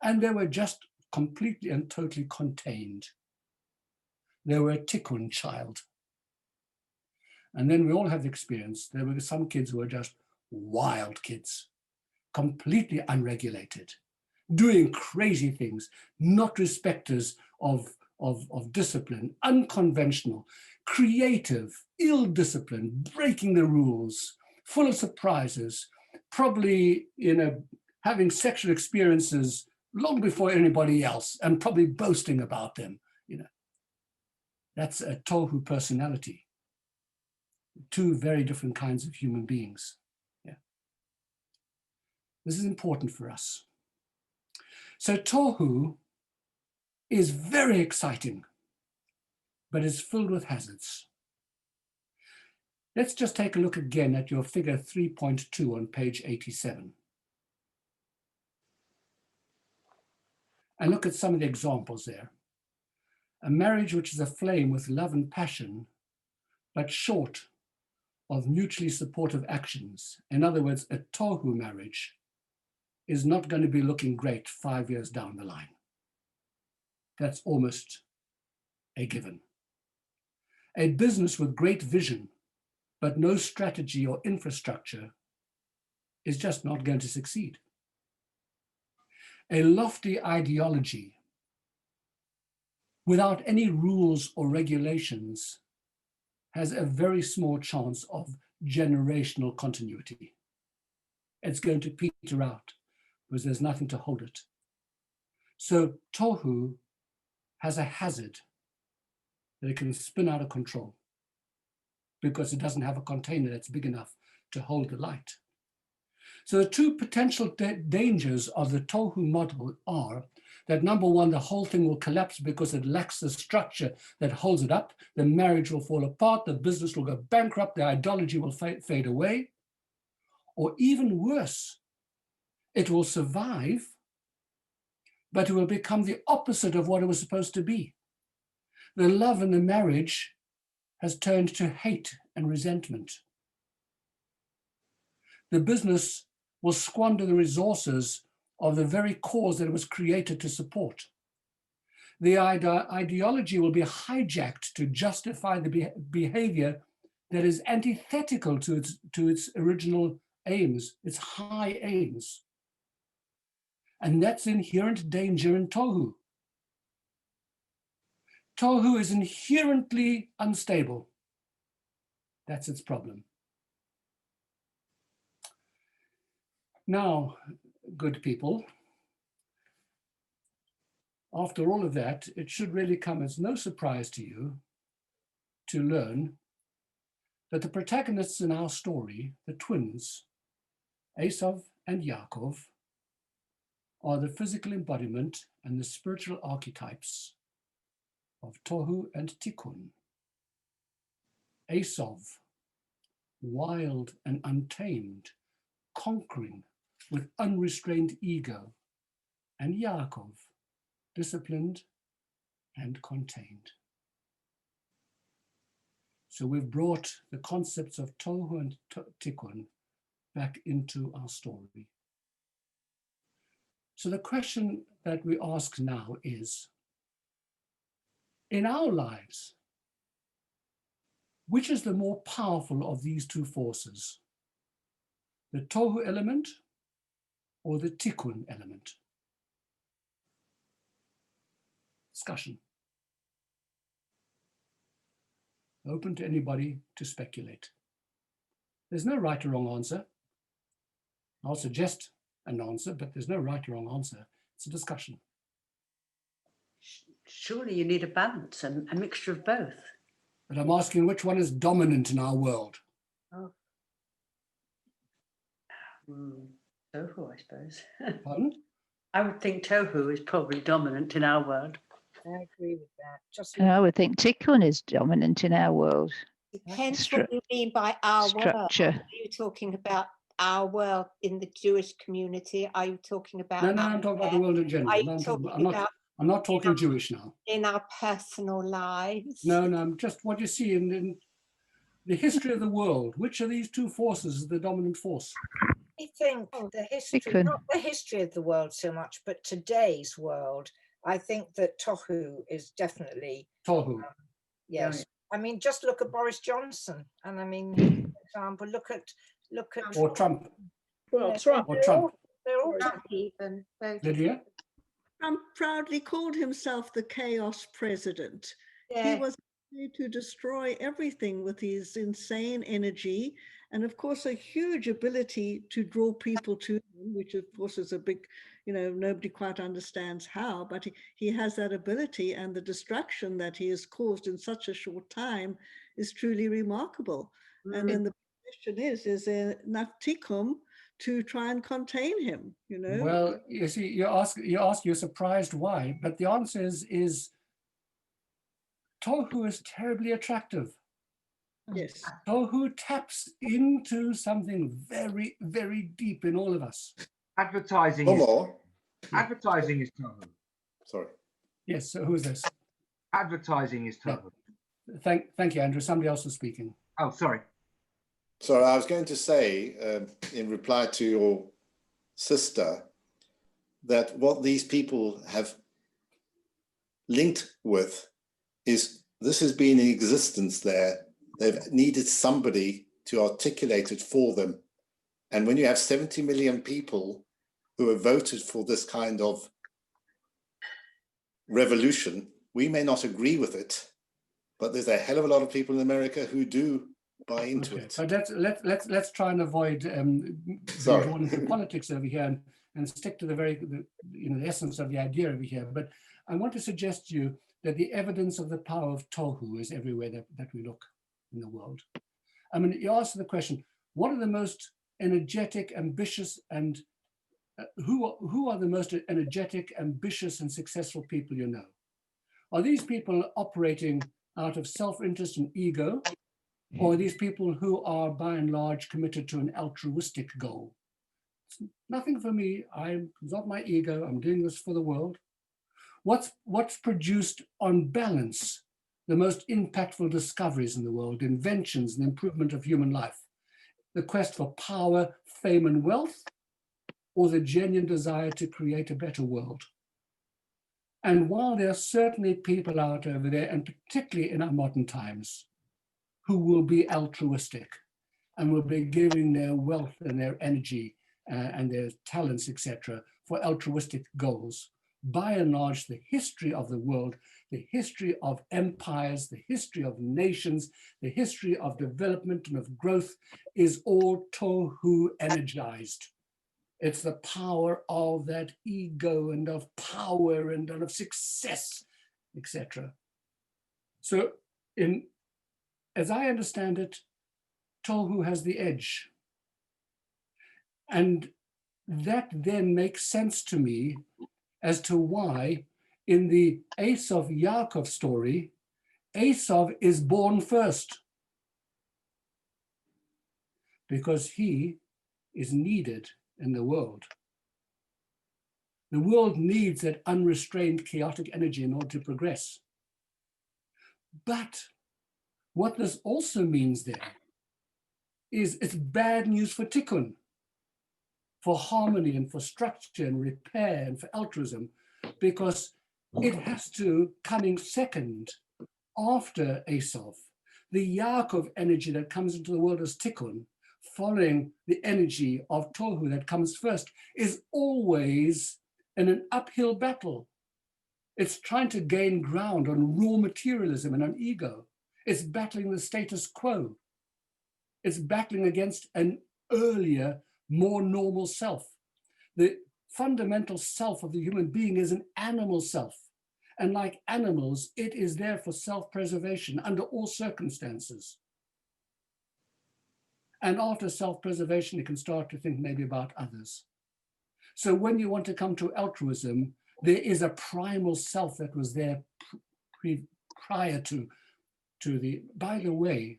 And they were just completely and totally contained. They were a tikkun child. And then we all have the experience. There were some kids who were just wild kids, completely unregulated, doing crazy things, not respecters of discipline, unconventional, creative, ill-disciplined, breaking the rules, full of surprises, probably having sexual experiences long before anybody else, and probably boasting about them. That's a tohu personality. Two very different kinds of human beings. This is important for us. So tohu is very exciting, but is filled with hazards. Let's just take a look again at your figure 3.2 on page 87. And look at some of the examples there. A marriage which is aflame with love and passion, but short of mutually supportive actions. In other words, a tohu marriage is not going to be looking great 5 years down the line. That's almost a given. A business with great vision, but no strategy or infrastructure is just not going to succeed. A lofty ideology without any rules or regulations has a very small chance of generational continuity. It's going to peter out because there's nothing to hold it. So tohu has a hazard that it can spin out of control because it doesn't have a container that's big enough to hold the light. So the two potential dangers of the tohu model are that number one, the whole thing will collapse because it lacks the structure that holds it up. The marriage will fall apart, the business will go bankrupt, the ideology will fade away. Or even worse, it will survive, but it will become the opposite of what it was supposed to be. The love in the marriage has turned to hate and resentment. The business will squander the resources of the very cause that it was created to support. The ideology will be hijacked to justify the behavior that is antithetical to its original aims, its high aims. And that's inherent danger in tohu. Tohu is inherently unstable. That's its problem. Now, good people, after all of that, it should really come as no surprise to you to learn that the protagonists in our story, the twins, Esau and Yaakov, are the physical embodiment and the spiritual archetypes of Tohu and Tikkun. Esau, wild and untamed, conquering with unrestrained ego, and Yaakov, disciplined and contained. So we've brought the concepts of Tohu and Tikkun back into our story. So the question that we ask now is, in our lives, which is the more powerful of these two forces? The Tohu element or the Tikkun element? Discussion. Open to anybody to speculate. There's no right or wrong answer. I'll suggest an answer, but there's no right or wrong answer. It's a discussion. Surely you need a balance, a mixture of both. But I'm asking which one is dominant in our world? Oh. Tohu, I suppose. Pardon? I would think Tohu is probably dominant in our world. I agree with that. Just And I would think Tikkun is dominant in our world. Depends what you mean by our structure. world. Are you talking about our world in the Jewish community? Are you talking about? No, I'm talking about the world in general. Are you I'm not talking Jewish now. In our personal lives? No, I'm just what you see in the history of the world. Which of these two forces is the dominant force? I think the history, Tikkun. not the history of the world so much, but today's world. I think that Tohu is definitely Tohu. Yes, I mean, just look at Boris Johnson, and I mean, for example, look at or Trump. Well, yes, Trump. Or Trump. They're all Trump even. Lydia? Trump proudly called himself the chaos president. He was ready to destroy everything with his insane energy, and of course a huge ability to draw people to him, which of course is a big, nobody quite understands how, but he has that ability, and the destruction that he has caused in such a short time is truly remarkable. And then the question is there enough tikkun to try and contain him, Well, you see, you're surprised why, but the answer is Tohu is terribly attractive. Yes. Tohu taps into something very, very deep in all of us. Advertising. Advertising is Tohu. Sorry. Yes, so who's this? Advertising is Tohu. Yeah. Thank you, Andrew. Somebody else was speaking. Oh, sorry. So I was going to say, in reply to your sister, that what these people have linked with is this has been in existence there. They've needed somebody to articulate it for them. And when you have 70 million people who have voted for this kind of revolution, we may not agree with it, but there's a hell of a lot of people in America who do buy into it. But let's try and avoid being drawn into politics over here and stick to the essence of the idea over here. But I want to suggest to you that the evidence of the power of Tohu is everywhere that we look in the world. I mean, you ask the question, what are the most energetic, ambitious, and who are the most energetic, ambitious, and successful people you know? Are these people operating out of self-interest and ego, or are these people who are by and large committed to an altruistic goal? It's nothing for me. It's not my ego. I'm doing this for the world. What's produced on balance the most impactful discoveries in the world, inventions and improvement of human life? The quest for power, fame, and wealth, or the genuine desire to create a better world? And while there are certainly people out over there, and particularly in our modern times, who will be altruistic and will be giving their wealth and their energy and their talents, etc., for altruistic goals, by and large, the history of the world, the history of empires, the history of nations, the history of development and of growth is all Tohu energized. It's the power of that ego and of power and of success, etc. So as I understand it, Tohu has the edge. And that then makes sense to me as to why in the Esau Yaakov story, Esau is born first, because he is needed in the world. The world needs that unrestrained chaotic energy in order to progress. But what this also means then is it's bad news for tikkun, for harmony and for structure and repair and for altruism, because it has to coming second after Esau. The Yaakov energy that comes into the world as tikkun, following the energy of Tohu that comes first, is always in an uphill battle. It's trying to gain ground on raw materialism and on ego. It's battling the status quo. It's battling against an earlier, more normal self. The fundamental self of the human being is an animal self. And like animals, it is there for self-preservation under all circumstances. And after self-preservation, you can start to think maybe about others. So when you want to come to altruism, there is a primal self that was there prior to the, by the way,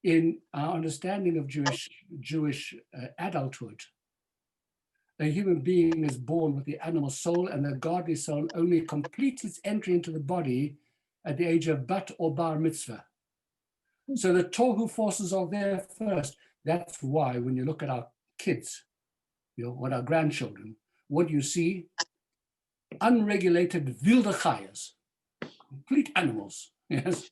in our understanding of Jewish adulthood, a human being is born with the animal soul, and the godly soul only completes its entry into the body at the age of bat or bar mitzvah. So the Tohu forces are there first. That's why when you look at our kids, what our grandchildren, what you see, unregulated wilde chayas, complete animals, yes.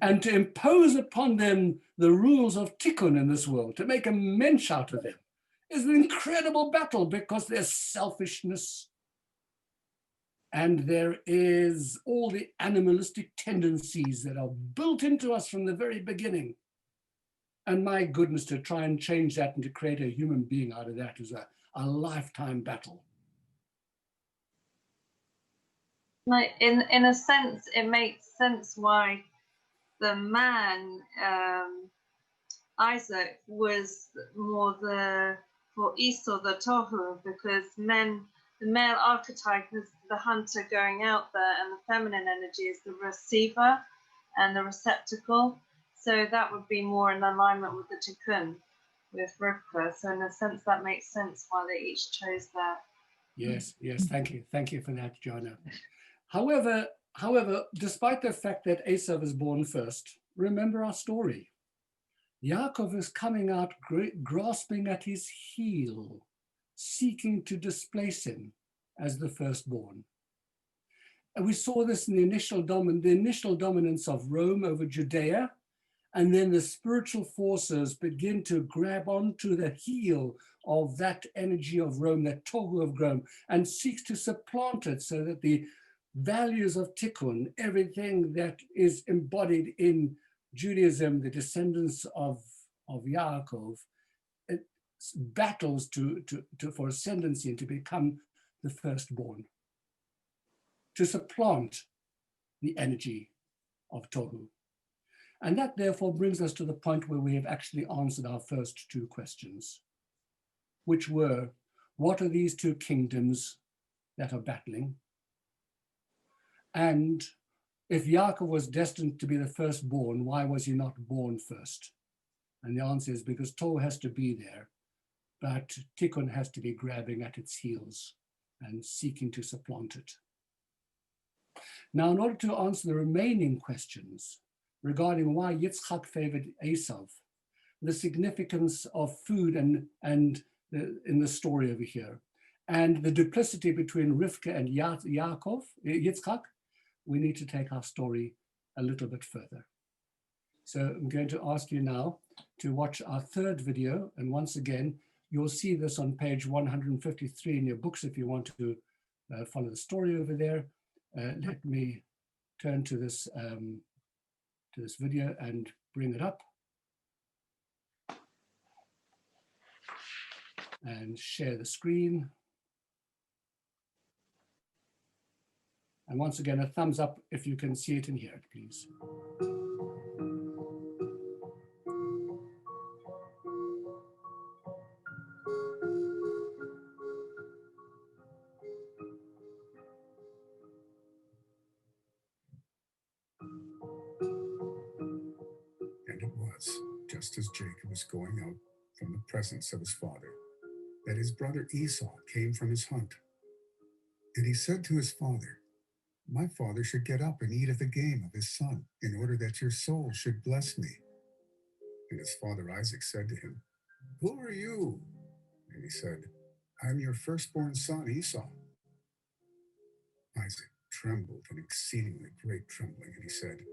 And to impose upon them the rules of tikkun in this world, to make a mensch out of them, is an incredible battle, because there's selfishness and there is all the animalistic tendencies that are built into us from the very beginning. And my goodness, to try and change that and to create a human being out of that is a lifetime battle. Like in a sense, it makes sense why the man, Isaac, was more for Esau, the Tohu, because the male archetype is the hunter going out there, and the feminine energy is the receiver and the receptacle. So that would be more in alignment with the tikkun, with Rivka. So in a sense, that makes sense why they each chose that. Yes, thank you for that, Joanna. However, despite the fact that Esau was born first, remember our story. Yaakov is coming out grasping at his heel, seeking to displace him as the firstborn. And we saw this in the initial dominance of Rome over Judea, and then the spiritual forces begin to grab onto the heel of that energy of Rome, that Tohu of Rome, and seeks to supplant it so that the values of tikkun, everything that is embodied in Judaism, the descendants of Yaakov, it battles for ascendancy and to become the firstborn, to supplant the energy of Tohu. And that therefore brings us to the point where we have actually answered our first two questions, which were, what are these two kingdoms that are battling? And if Yaakov was destined to be the firstborn, why was he not born first? And the answer is because Tohu has to be there, but tikkun has to be grabbing at its heels and seeking to supplant it. Now, in order to answer the remaining questions regarding why Yitzchak favored Esau, the significance of food in the story over here, and the duplicity between Rivka and Yitzchak, we need to take our story a little bit further. So I'm going to ask you now to watch our third video. And once again, you'll see this on page 153 in your books if you want to follow the story over there. Let me turn to this video and bring it up. and share the screen. And once again, a thumbs up if you can see it and hear it, please. And it was, just as Jacob was going out from the presence of his father, that his brother Esau came from his hunt. And he said to his father, "My father should get up and eat of the game of his son, in order that your soul should bless me." And his father Isaac said to him, "Who are you?" And he said, "I am your firstborn son Esau." Isaac trembled an exceedingly great trembling, and he said,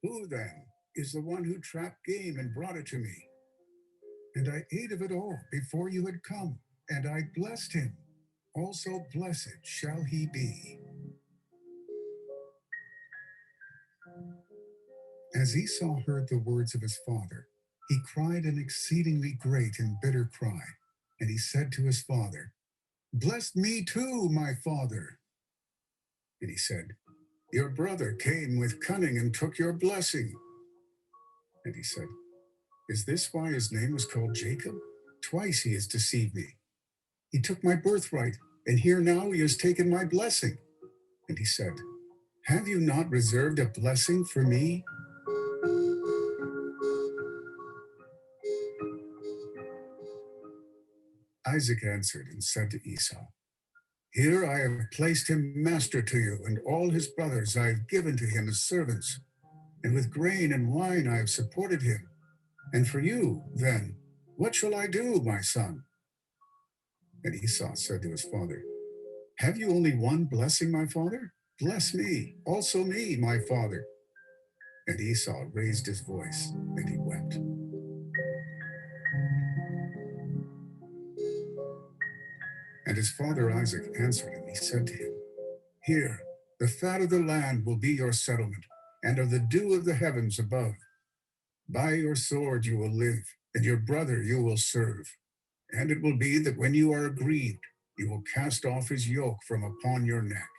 "Who then is the one who trapped game and brought it to me? And I ate of it all before you had come, and I blessed him. Also blessed shall he be." As Esau heard the words of his father, he cried an exceedingly great and bitter cry, and he said to his father, "Bless me too, my father." And he said, "Your brother came with cunning and took your blessing." And he said, "Is this why his name was called Jacob? Twice he has deceived me. He took my birthright, and here now he has taken my blessing." And he said, "Have you not reserved a blessing for me?" Isaac answered and said to Esau, "Here I have placed him master to you, and all his brothers I have given to him as servants, and with grain and wine I have supported him. And for you, then, what shall I do, my son?" And Esau said to his father, "Have you only one blessing, my father? Bless me, also me, my father." And Esau raised his voice, and he wept. And his father Isaac answered him, he said to him, "Here, the fat of the land will be your settlement, and of the dew of the heavens above. By your sword you will live, and your brother you will serve. And it will be that when you are aggrieved, you will cast off his yoke from upon your neck."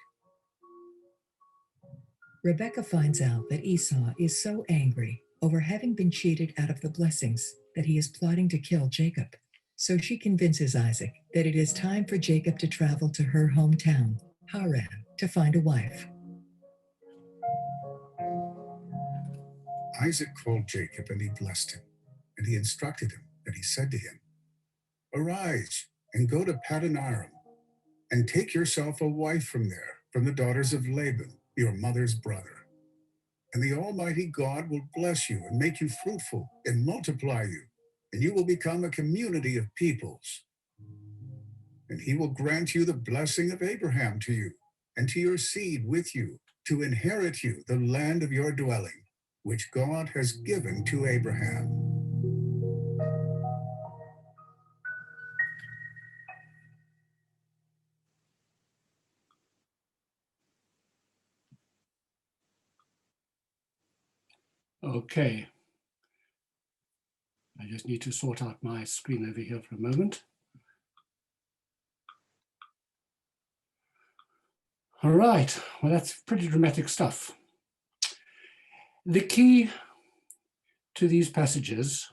Rebekah finds out that Esau is so angry over having been cheated out of the blessings that he is plotting to kill Jacob. So she convinces Isaac that it is time for Jacob to travel to her hometown, Haran, to find a wife. Isaac called Jacob, and he blessed him, and he instructed him, and he said to him, "Arise and go to Paddan Aram, and take yourself a wife from there, from the daughters of Laban, your mother's brother. And the Almighty God will bless you and make you fruitful and multiply you, and you will become a community of peoples. And he will grant you the blessing of Abraham to you, and to your seed with you, to inherit you the land of your dwelling, which God has given to Abraham." Okay. I just need to sort out my screen over here for a moment. All right, well, that's pretty dramatic stuff. The key to these passages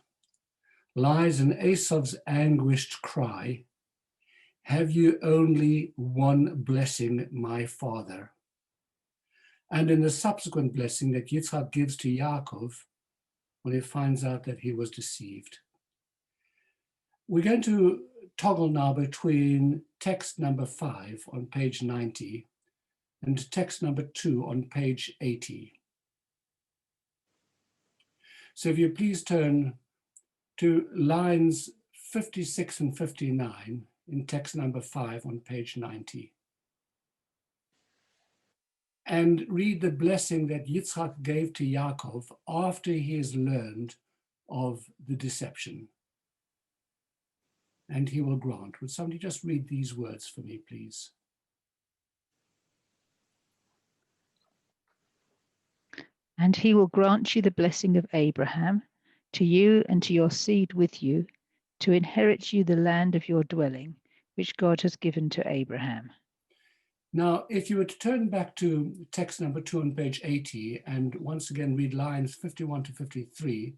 lies in Esau's anguished cry, "Have you only one blessing, my father?" And in the subsequent blessing that Yitzhak gives to Yaakov when he finds out that he was deceived. We're going to toggle now between text number 5 on page 90 and text number 2 on page 80. So if you please turn to lines 56 and 59 in text number 5 on page 90. And read the blessing that Yitzhak gave to Yaakov after he has learned of the deception. And he will grant. Would somebody just read these words for me, please? And he will grant you the blessing of Abraham, to you and to your seed with you, to inherit you the land of your dwelling, which God has given to Abraham. Now, if you were to turn back to text number 2 on page 80, and once again read lines 51 to 53,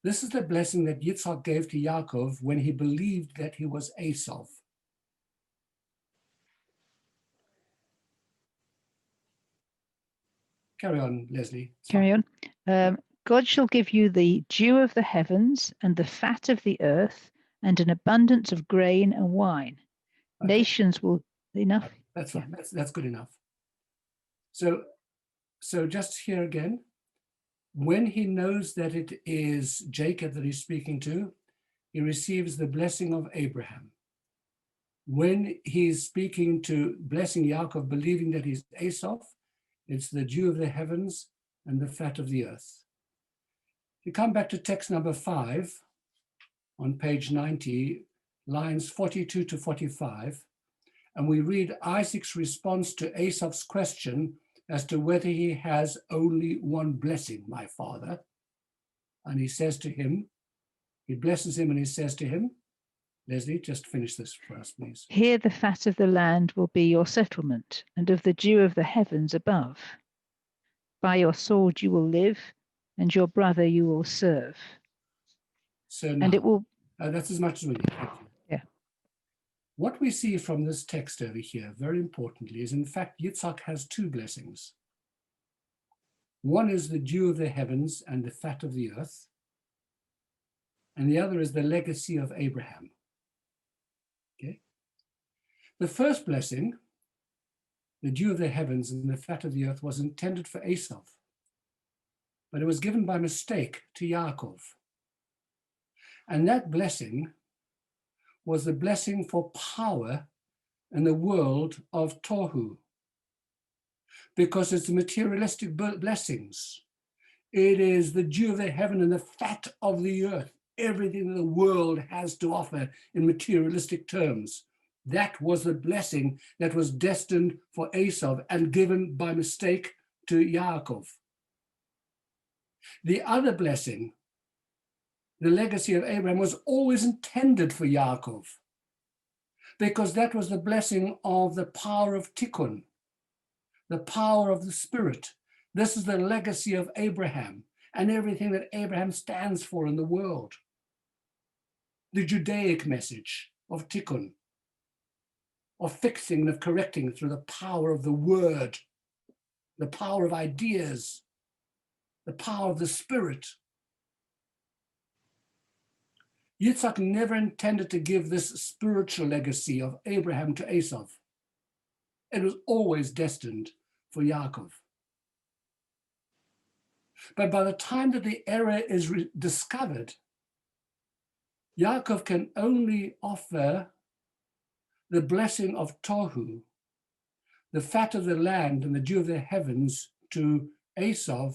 this is the blessing that Yitzhak gave to Yaakov when he believed that he was Esau. Carry on, Leslie. Carry on. God shall give you the dew of the heavens and the fat of the earth and an abundance of grain and wine. Okay. Nations will enough. That's fine. That's good enough. So just here again, when he knows that it is Jacob that he's speaking to, he receives the blessing of Abraham. When he's speaking to blessing Yaakov, believing that he's Esau, it's the dew of the heavens and the fat of the earth. You come back to text number 5 on page 90, lines 42 to 45, and we read Isaac's response to Esau's question as to whether he has only one blessing, my father. And he says to him, he blesses him and he says to him, Leslie, just finish this for us, please. Here the fat of the land will be your settlement, and of the dew of the heavens above. By your sword you will live, and your brother you will serve. So now, and it will. That's as much as we need. Thank you. Yeah. What we see from this text over here, very importantly, is in fact Yitzhak has 2 blessings. One is the dew of the heavens and the fat of the earth, and the other is the legacy of Abraham. Okay. The first blessing, the dew of the heavens and the fat of the earth, was intended for Esau, but it was given by mistake to Yaakov. And that blessing was the blessing for power in the world of Tohu, because it's the materialistic blessings. It is the dew of the heaven and the fat of the earth, everything the world has to offer in materialistic terms. That was the blessing that was destined for Esau and given by mistake to Yaakov. The other blessing, the legacy of Abraham, was always intended for Yaakov, because that was the blessing of the power of Tikkun, the power of the Spirit. This is the legacy of Abraham and everything that Abraham stands for in the world. The Judaic message of Tikkun, of fixing and of correcting through the power of the word, the power of ideas, the power of the Spirit. Yitzhak never intended to give this spiritual legacy of Abraham to Esau. It was always destined for Yaakov. But by the time that the error is discovered, Yaakov can only offer the blessing of Tohu, the fat of the land and the dew of the heavens, to Esau,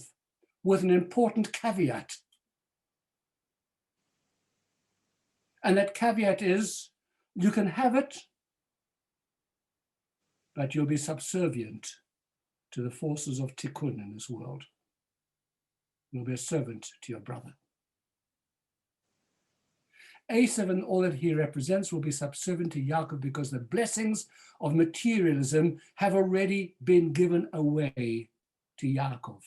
with an important caveat. And that caveat is, you can have it, but you'll be subservient to the forces of Tikkun in this world. You'll be a servant to your brother. Esau and all that he represents will be subservient to Yaakov because the blessings of materialism have already been given away to Yaakov.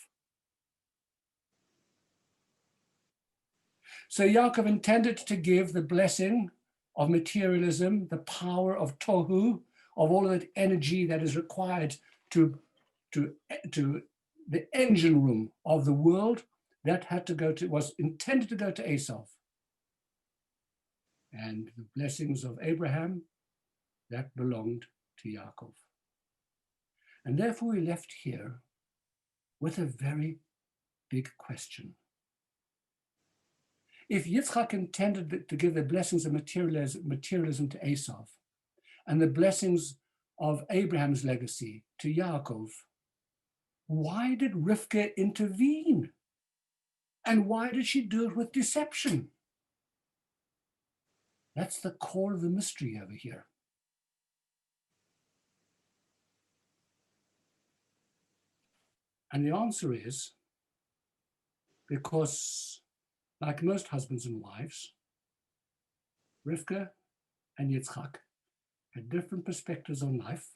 So Yaakov intended to give the blessing of materialism, the power of Tohu, of all of that energy that is required to the engine room of the world, that had to go to, was intended to go to Esau. And the blessings of Abraham, that belonged to Yaakov. And therefore we left here with a very big question. If Yitzchak intended to give the blessings of materialism to Esau and the blessings of Abraham's legacy to Yaakov, why did Rivka intervene? And why did she do it with deception? That's the core of the mystery over here. And the answer is because, like most husbands and wives, Rivka and Yitzchak had different perspectives on life,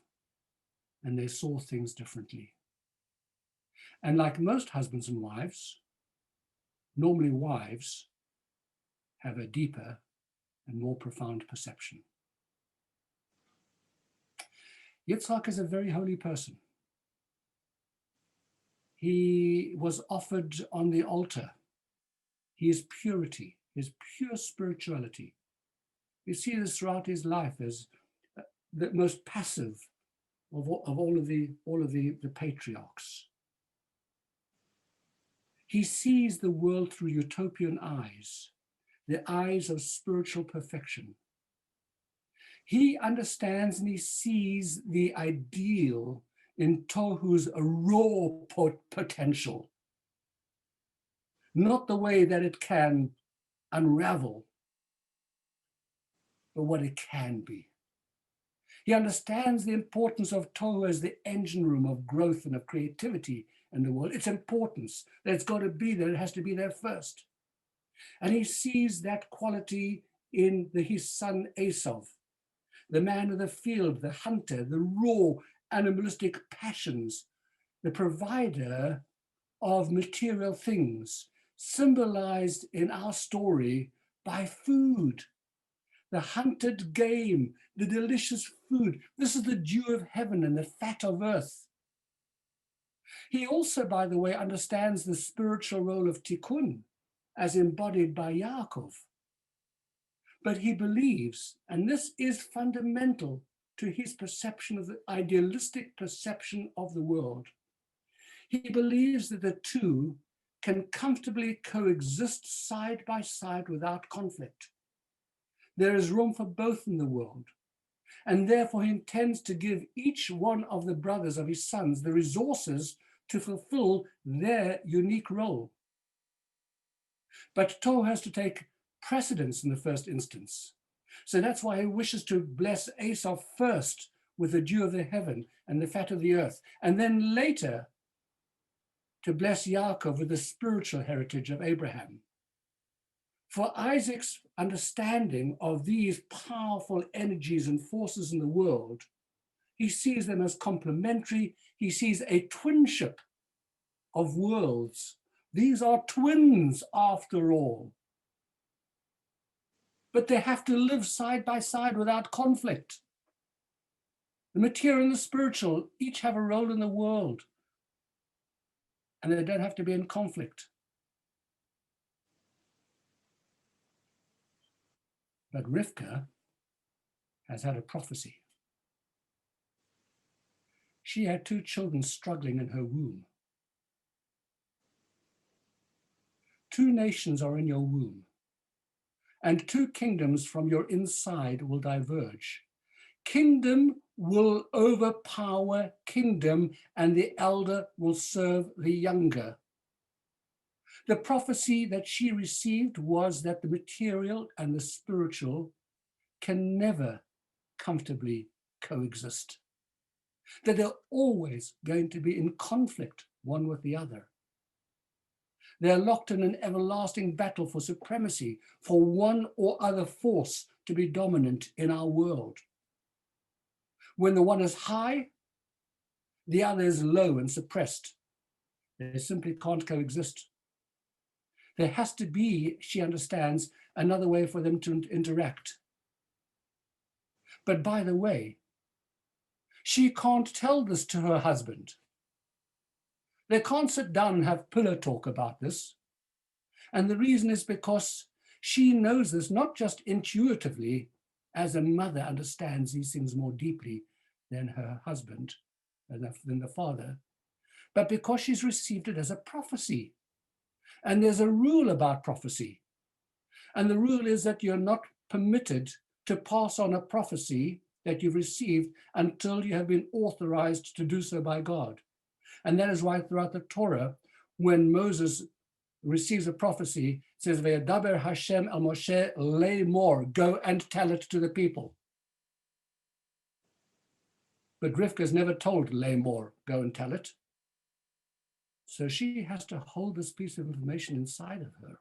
and they saw things differently. And like most husbands and wives, normally wives have a deeper and more profound perception. Yitzchak is a very holy person. He was offered on the altar. He is purity, his pure spirituality. You see this throughout his life as the most passive of all of the patriarchs. He sees the world through utopian eyes, the eyes of spiritual perfection. He understands and he sees the ideal in Tohu's raw potential, not the way that it can unravel, but what it can be. He understands the importance of Tohu as the engine room of growth and of creativity in the world, its importance, that it's got to be there, it has to be there first. And he sees that quality in his son Esau, the man of the field, the hunter, the raw animalistic passions, the provider of material things, symbolized in our story by food, the hunted game, the delicious food. This is the dew of heaven and the fat of earth. He also, by the way, understands the spiritual role of tikkun as embodied by Yaakov. But he believes, and this is fundamental to his perception of the idealistic perception of the world, he believes that the two can comfortably coexist side by side without conflict. There is room for both in the world, and therefore he intends to give each one of the brothers of his sons the resources to fulfill their unique role. But Tohu has to take precedence in the first instance. So that's why he wishes to bless Esau first with the dew of the heaven and the fat of the earth, and then later to bless Yaakov with the spiritual heritage of Abraham. For Isaac's understanding of these powerful energies and forces in the world, he sees them as complementary. He sees a twinship of worlds. These are twins after all. But they have to live side by side without conflict. The material and the spiritual each have a role in the world, and they don't have to be in conflict. But Rivka has had a prophecy. She had 2 children struggling in her womb. 2 nations are in your womb, and 2 kingdoms from your inside will diverge. Kingdom will overpower kingdom, and the elder will serve the younger. The prophecy that she received was that the material and the spiritual can never comfortably coexist, that they're always going to be in conflict one with the other. They're locked in an everlasting battle for supremacy, for one or other force to be dominant in our world. When the one is high, the other is low and suppressed. They simply can't coexist. There has to be, she understands, another way for them to interact. But by the way, she can't tell this to her husband. They can't sit down and have pillow talk about this. And the reason is because she knows this not just intuitively, as a mother understands these things more deeply than her husband, than the father, but because she's received it as a prophecy. And there's a rule about prophecy. And the rule is that you're not permitted to pass on a prophecy that you've received until you have been authorized to do so by God. And that is why throughout the Torah, when Moses receives a prophecy, it says, Ve'adaber Hashem el Moshe le'mor, go and tell it to the people. But Rivka's never told le'mor, go and tell it. So she has to hold this piece of information inside of her.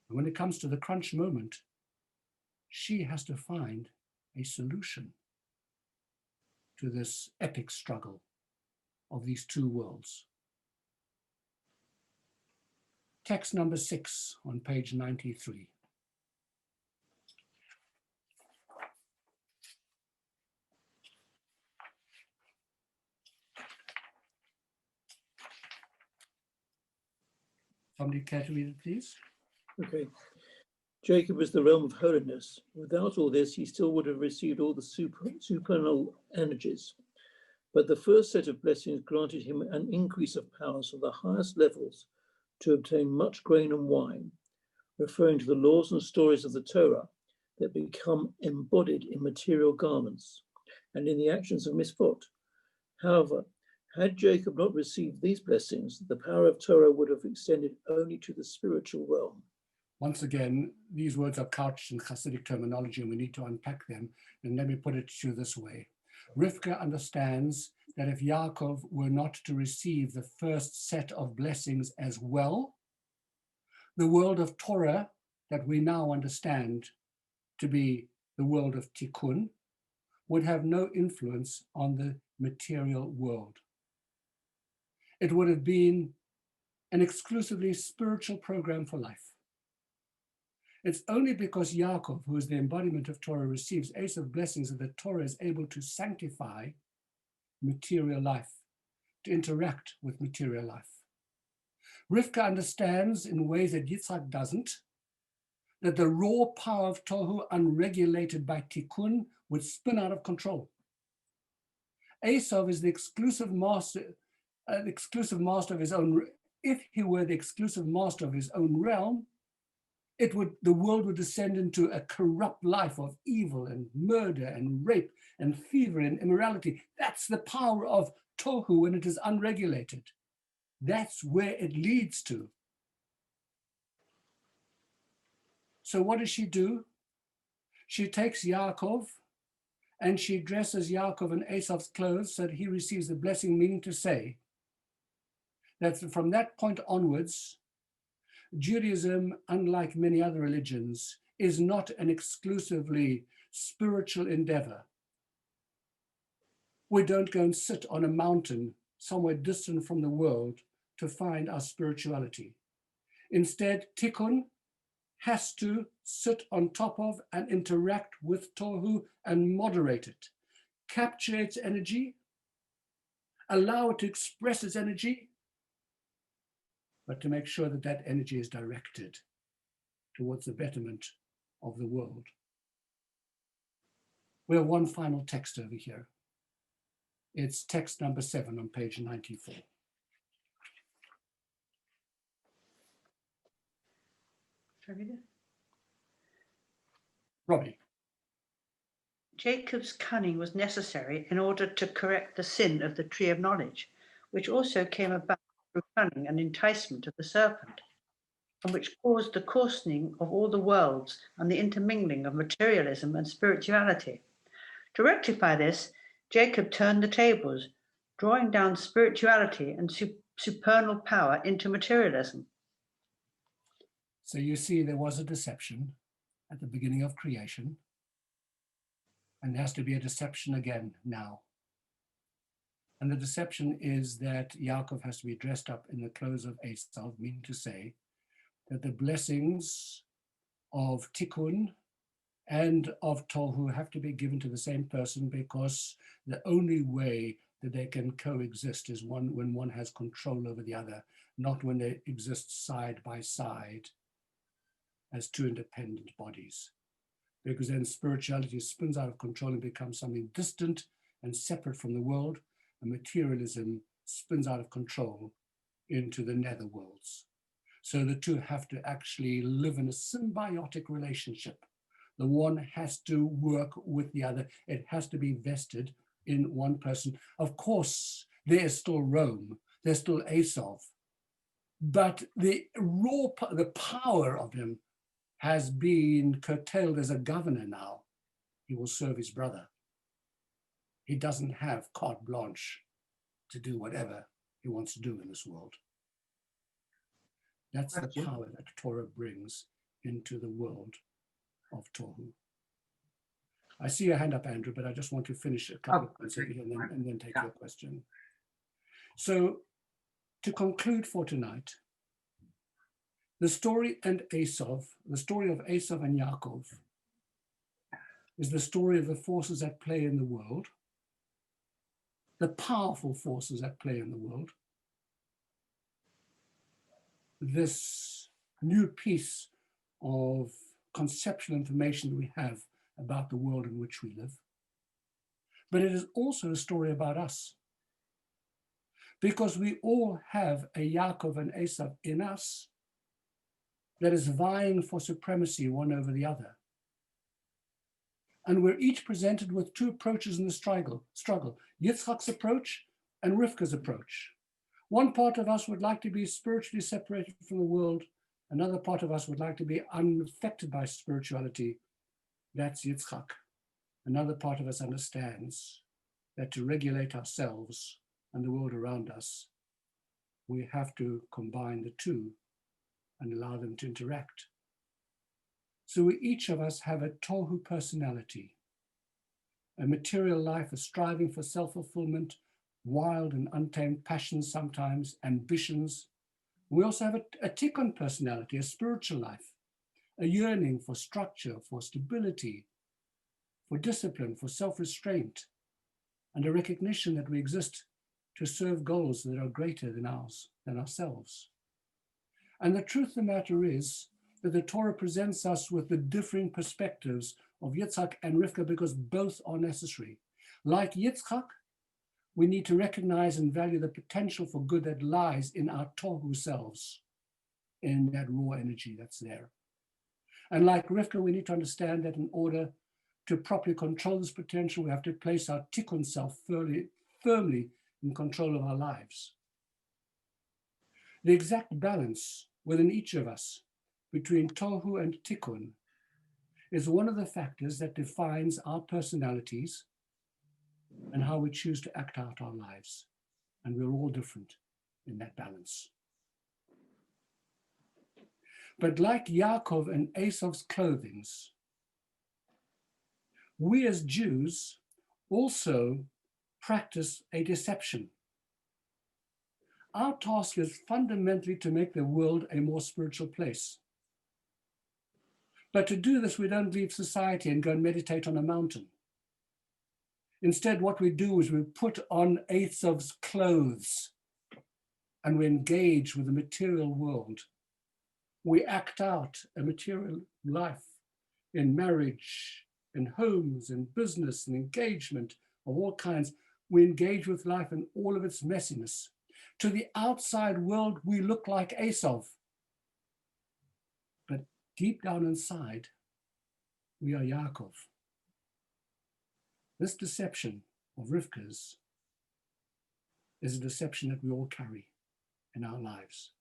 And when it comes to the crunch moment, she has to find a solution to this epic struggle of these two worlds. Text number 6 on page 93. Somebody care to read it, please? Okay. Jacob is the realm of holiness. Without all this, he still would have received all the supernal energies. But the first set of blessings granted him an increase of powers of the highest levels to obtain much grain and wine, referring to the laws and stories of the Torah that become embodied in material garments and in the actions of mitzvot. However, had Jacob not received these blessings, the power of Torah would have extended only to the spiritual realm. Once again, these words are couched in Hasidic terminology and we need to unpack them. And let me put it to you this way. Rivka understands that if Yaakov were not to receive the first set of blessings as well, the world of Torah that we now understand to be the world of Tikkun would have no influence on the material world. It would have been an exclusively spiritual program for life. It's only because Yaakov, who is the embodiment of Torah, receives Esau's blessings that the Torah is able to sanctify material life, to interact with material life. Rivka understands in ways that Yitzhak doesn't, that the raw power of Tohu, unregulated by Tikkun, would spin out of control. Esau is the exclusive master of his own. If he were the exclusive master of his own realm, the world would descend into a corrupt life of evil and murder and rape and thievery and immorality. That's the power of Tohu when it is unregulated. That's where it leads to. So what does she do? She takes Yaakov and she dresses Yaakov in Esau's clothes so that he receives the blessing, meaning to say that from that point onwards, Judaism, unlike many other religions, is not an exclusively spiritual endeavor. We don't go and sit on a mountain somewhere distant from the world to find our spirituality. Instead, Tikkun has to sit on top of and interact with Tohu and moderate it, capture its energy, allow it to express its energy, but to make sure that that energy is directed towards the betterment of the world. We have one final text over here. It's text number 7 on page 94. Shall I read it? Robbie. Jacob's cunning was necessary in order to correct the sin of the tree of knowledge, which also came about through cunning and enticement of the serpent, and which caused the coarsening of all the worlds and the intermingling of materialism and spirituality. To rectify this, Jacob turned the tables, drawing down spirituality and supernal power into materialism. So you see there was a deception at the beginning of creation, and there has to be a deception again now. And the deception is that Yaakov has to be dressed up in the clothes of Esau, meaning to say that the blessings of Tikkun and of Tohu have to be given to the same person, because the only way that they can coexist is when one has control over the other, not when they exist side by side as two independent bodies. Because then spirituality spins out of control and becomes something distant and separate from the world, and materialism spins out of control into the netherworlds. So the two have to actually live in a symbiotic relationship. The one has to work with the other. It has to be vested in one person. Of course, there is still Rome, there's still Esau, but the power of him has been curtailed as a governor now. He will serve his brother. He doesn't have carte blanche to do whatever he wants to do in this world. That's the power that Torah brings into the world of Tohu. I see your hand up, Andrew, but I just want to finish a couple of points over here and then take your question. So to conclude for tonight, the story of Esau and Yaakov is the story of the forces at play in the world, the powerful forces at play in the world, this new piece of conceptual information we have about the world in which we live. But it is also a story about us, because we all have a Jacob and Esau in us that is vying for supremacy one over the other. And we're each presented with two approaches in the struggle, Yitzchak's approach and Rivka's approach. One part of us would like to be spiritually separated from the world. Another part of us would like to be unaffected by spirituality. That's Yitzchak. Another part of us understands that to regulate ourselves and the world around us, we have to combine the two and allow them to interact. So each of us have a tohu personality, a material life, a striving for self-fulfillment, wild and untamed passions sometimes, ambitions. We also have a tikkun personality, a spiritual life, a yearning for structure, for stability, for discipline, for self-restraint, and a recognition that we exist to serve goals that are greater than ourselves. And the truth of the matter is that the Torah presents us with the differing perspectives of Yitzchak and Rivka because both are necessary. Like Yitzchak, we need to recognize and value the potential for good that lies in our tohu selves, in that raw energy that's there. And like Rivka, we need to understand that in order to properly control this potential, we have to place our tikkun self firmly in control of our lives. The exact balance within each of us between tohu and tikkun is one of the factors that defines our personalities and how we choose to act out our lives. And we're all different in that balance. But like Yaakov and Esau's clothings, we as Jews also practice a deception. Our task is fundamentally to make the world a more spiritual place. But to do this, we don't leave society and go and meditate on a mountain. Instead, what we do is we put on Esau's clothes and we engage with the material world. We act out a material life in marriage, in homes, in business, in engagement of all kinds. We engage with life in all of its messiness. To the outside world, we look like Esau. But deep down inside, we are Yaakov. This deception of Rivka's is a deception that we all carry in our lives.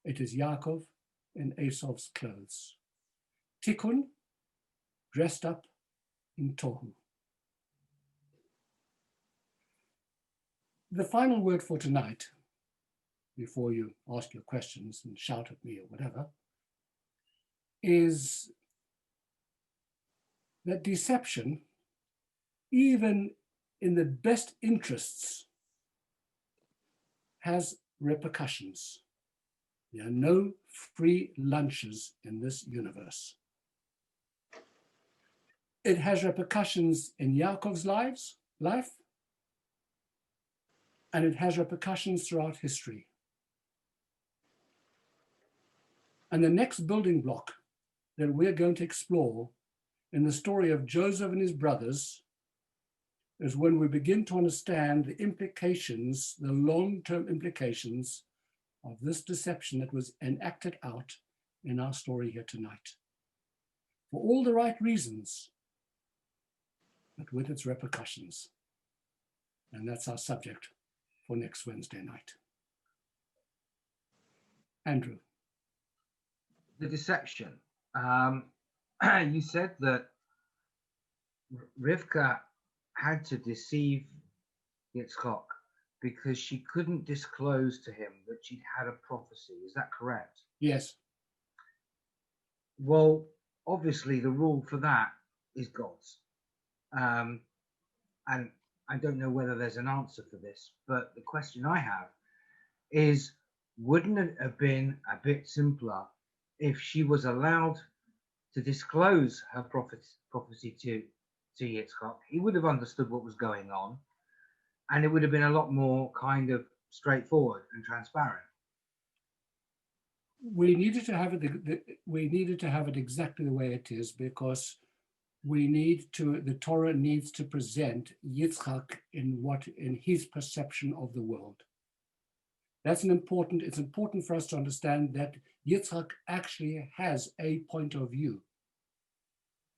It is Yaakov in Esau's clothes. Tikkun, dressed up in tohu. The final word for tonight, before you ask your questions and shout at me or whatever, is that deception, even in the best interests, has repercussions. There are no free lunches in this universe. It has repercussions in Yaakov's life, and it has repercussions throughout history. And the next building block that we're going to explore in the story of Joseph and his brothers is when we begin to understand the implications, the long-term implications of this deception that was enacted out in our story here tonight. For all the right reasons, but with its repercussions. And that's our subject for next Wednesday night. Andrew. The deception. You said that Rivka had to deceive Yitzchak because she couldn't disclose to him that she'd had a prophecy. Is that correct? Yes. Well, obviously the rule for that is God's. And I don't know whether there's an answer for this, but the question I have is, wouldn't it have been a bit simpler if she was allowed to disclose her prophecy to Yitzchak? He would have understood what was going on, and it would have been a lot more kind of straightforward and transparent. We needed to have it. We needed to have it exactly the way it is, because the Torah needs to present Yitzchak in his perception of the world. It's important for us to understand that Yitzchak actually has a point of view.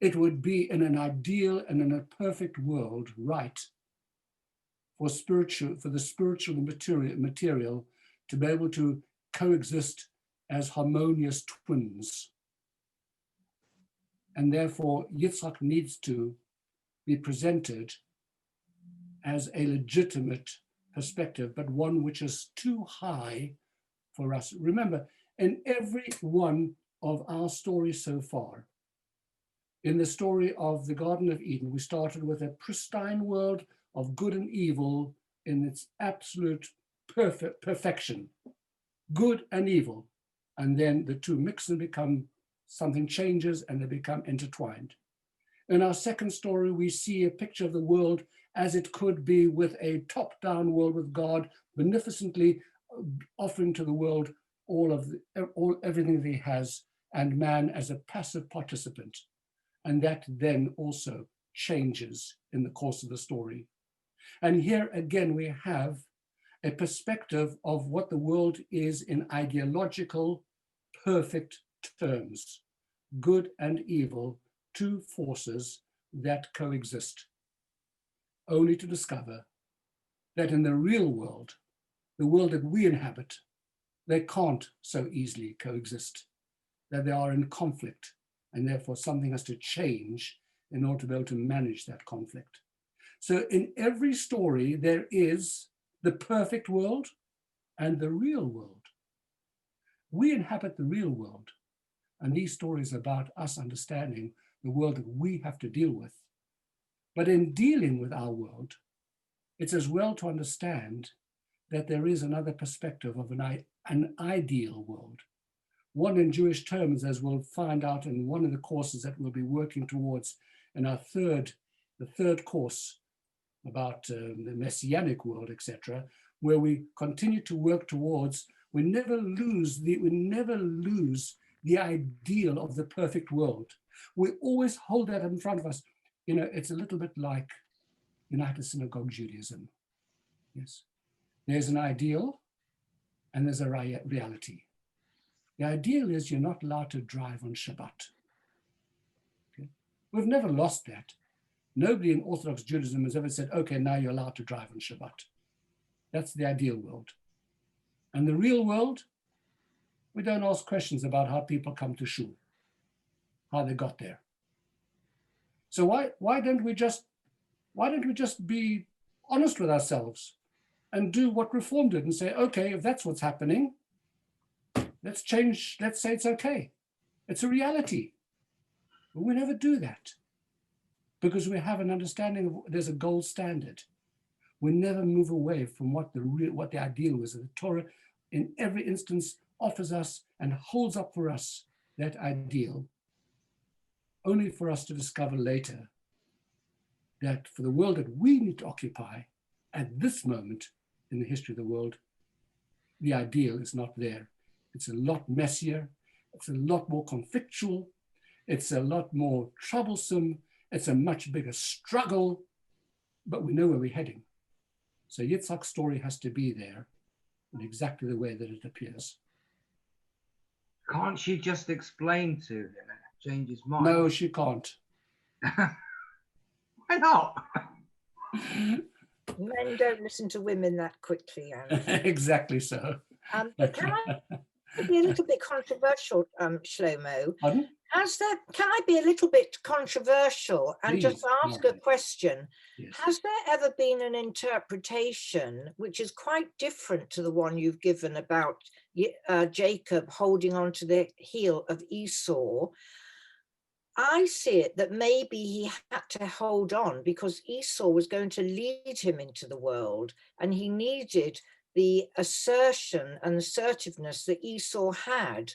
It would be in an ideal and in a perfect world right for the spiritual material to be able to coexist as harmonious twins. And therefore, Yitzchak needs to be presented as a legitimate perspective, but one which is too high for us. Remember, in every one of our stories so far, in the story of the Garden of Eden, we started with a pristine world of good and evil in its absolute perfection, good and evil. And then the two mix and become, something changes and they become intertwined. In our second story, we see a picture of the world as it could be, with a top-down world with God beneficently offering to the world everything that he has, and man as a passive participant. And that then also changes in the course of the story. And here again, we have a perspective of what the world is in ideological, perfect terms. Good and evil, two forces that coexist, only to discover that in the real world, the world that we inhabit, they can't so easily coexist, that they are in conflict, and therefore something has to change in order to be able to manage that conflict. So in every story, there is the perfect world and the real world. We inhabit the real world, and these stories are about us understanding the world that we have to deal with. But in dealing with our world, it's as well to understand that there is another perspective of an ideal world. One in Jewish terms, as we'll find out in one of the courses that we'll be working towards in our the third course about the messianic world, etc., where we continue to work towards, we never lose the ideal of the perfect world. We always hold that in front of us. You know, it's a little bit like United Synagogue Judaism. Yes, there's an ideal and there's a reality. The ideal is you're not allowed to drive on Shabbat. Okay? We've never lost that. Nobody in Orthodox Judaism has ever said, okay, now you're allowed to drive on Shabbat. That's the ideal world. And the real world, we don't ask questions about how people come to shul, how they got there. So why don't we just be honest with ourselves and do what Reform did and say, okay, if that's what's happening, let's change, let's say it's okay. It's a reality. But we never do that because we have an understanding of there's a gold standard. We never move away from what the ideal was. And the Torah in every instance offers us and holds up for us that ideal, only for us to discover later that for the world that we need to occupy at this moment in the history of the world, the ideal is not there. It's a lot messier, it's a lot more conflictual, it's a lot more troublesome, it's a much bigger struggle, but we know where we're heading. So Yitzhak's story has to be there in exactly the way that it appears. Can't she just explain to him and change his mind? No, she can't. Why not? Men don't listen to women that quickly, Exactly so. Can I be a little bit controversial, Shlomo? Pardon? Can I be a little bit controversial and Please, just ask a question? Yes. Has there ever been an interpretation which is quite different to the one you've given about Jacob holding on to the heel of Esau, I see it that maybe he had to hold on because Esau was going to lead him into the world, and he needed the assertion and assertiveness that Esau had.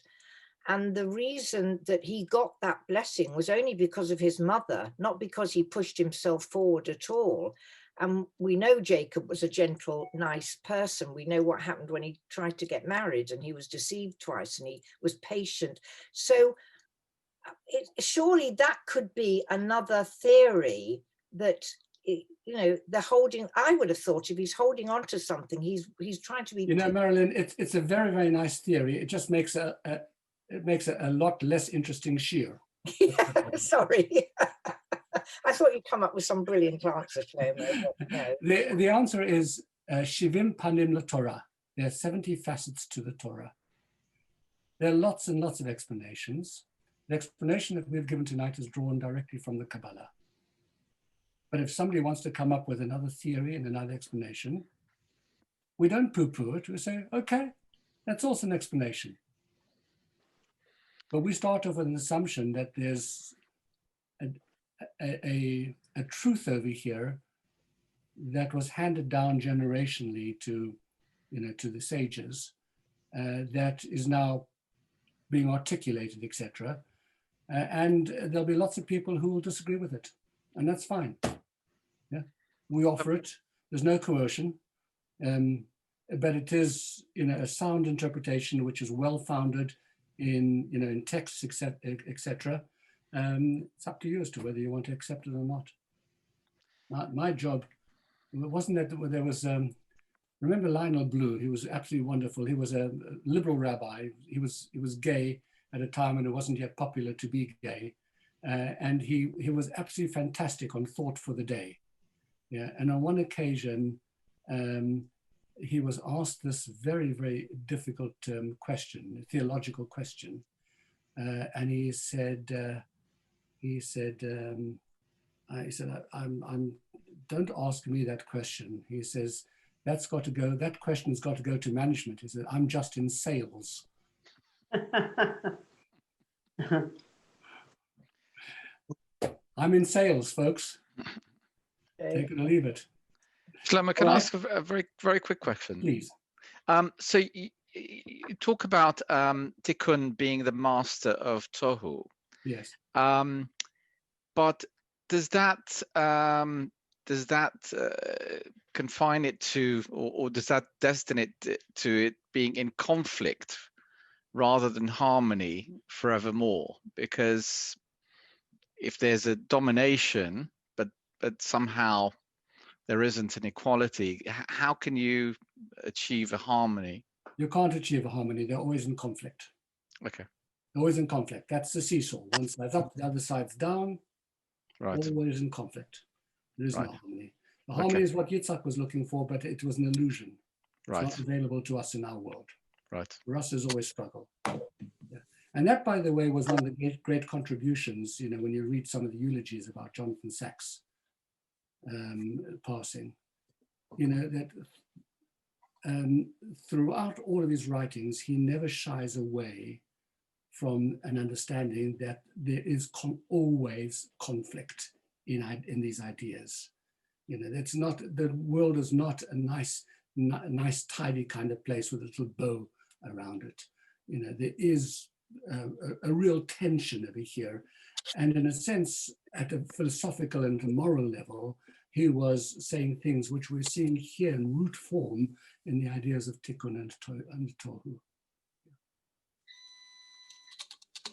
And the reason that he got that blessing was only because of his mother, not because he pushed himself forward at all. And we know Jacob was a gentle, nice person. We know what happened when he tried to get married and he was deceived twice and he was patient. So surely that could be another theory that, you know, the holding, I would have thought if he's holding on to something, he's trying to be. You know, Marilyn, it's a very, very nice theory. It just makes it makes a lot less interesting sheer. Yeah, sorry. I thought you'd come up with some brilliant answer, Shlomo. No. The answer is Shivim Panim LaTorah. There are 70 facets to the Torah. There are lots and lots of explanations. The explanation that we've given tonight is drawn directly from the Kabbalah. But if somebody wants to come up with another theory and another explanation, we don't poo-poo it. We say, okay, that's also an explanation. But we start off with an assumption that there's a truth over here that was handed down generationally to, you know, to the sages, that is now being articulated, etc. And there'll be lots of people who will disagree with it, and that's fine. Yeah, we offer it. There's no coercion, but it is, you know, a sound interpretation which is well founded in, you know, in texts, etc. It's up to you as to whether you want to accept it or not. My job, it wasn't that there was, remember Lionel Blue? He was absolutely wonderful. He was a liberal rabbi. He was gay at a time when it wasn't yet popular to be gay. And he was absolutely fantastic on Thought for the Day. Yeah, and on one occasion, he was asked this very, very difficult question, a theological question. And he said, don't ask me that question. He says, that question's got to go to management. He said, I'm just in sales. I'm in sales, folks. Take it or leave it. Shlomo, can I ask a very, very quick question? Please. So you talk about Tikkun being the master of Tohu. Yes. But does that confine it to, or does that destine it to it being in conflict rather than harmony forevermore? Because if there's a domination, but somehow there isn't an equality, how can you achieve a harmony? You can't achieve a harmony. They're always in conflict. Okay. Always in conflict. That's the seesaw. One side's up, the other side's down. Right. Always in conflict. There is no harmony. The Okay. harmony is what Yitzhak was looking for, but it was an illusion. Right. It's not available to us in our world. Right. For us, there's always struggle. Yeah. And that, by the way, was one of the great contributions, you know, when you read some of the eulogies about Jonathan Sacks passing, you know, that throughout all of his writings, he never shies away from an understanding that there is always conflict in these ideas. You know, it's not, the world is not a nice, tidy kind of place with a little bow around it. You know, there is a real tension over here. And in a sense, at a philosophical and a moral level, he was saying things which we're seeing here in root form in the ideas of Tikkun and Tohu.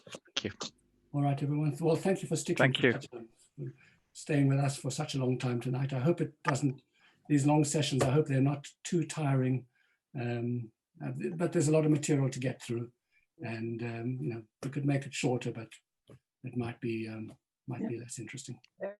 Thank you. All right, everyone. Well, thank you for sticking staying with us for such a long time tonight. I hope it doesn't, these long sessions, I hope they're not too tiring, but there's a lot of material to get through. And, you know, we could make it shorter, but it might be less interesting.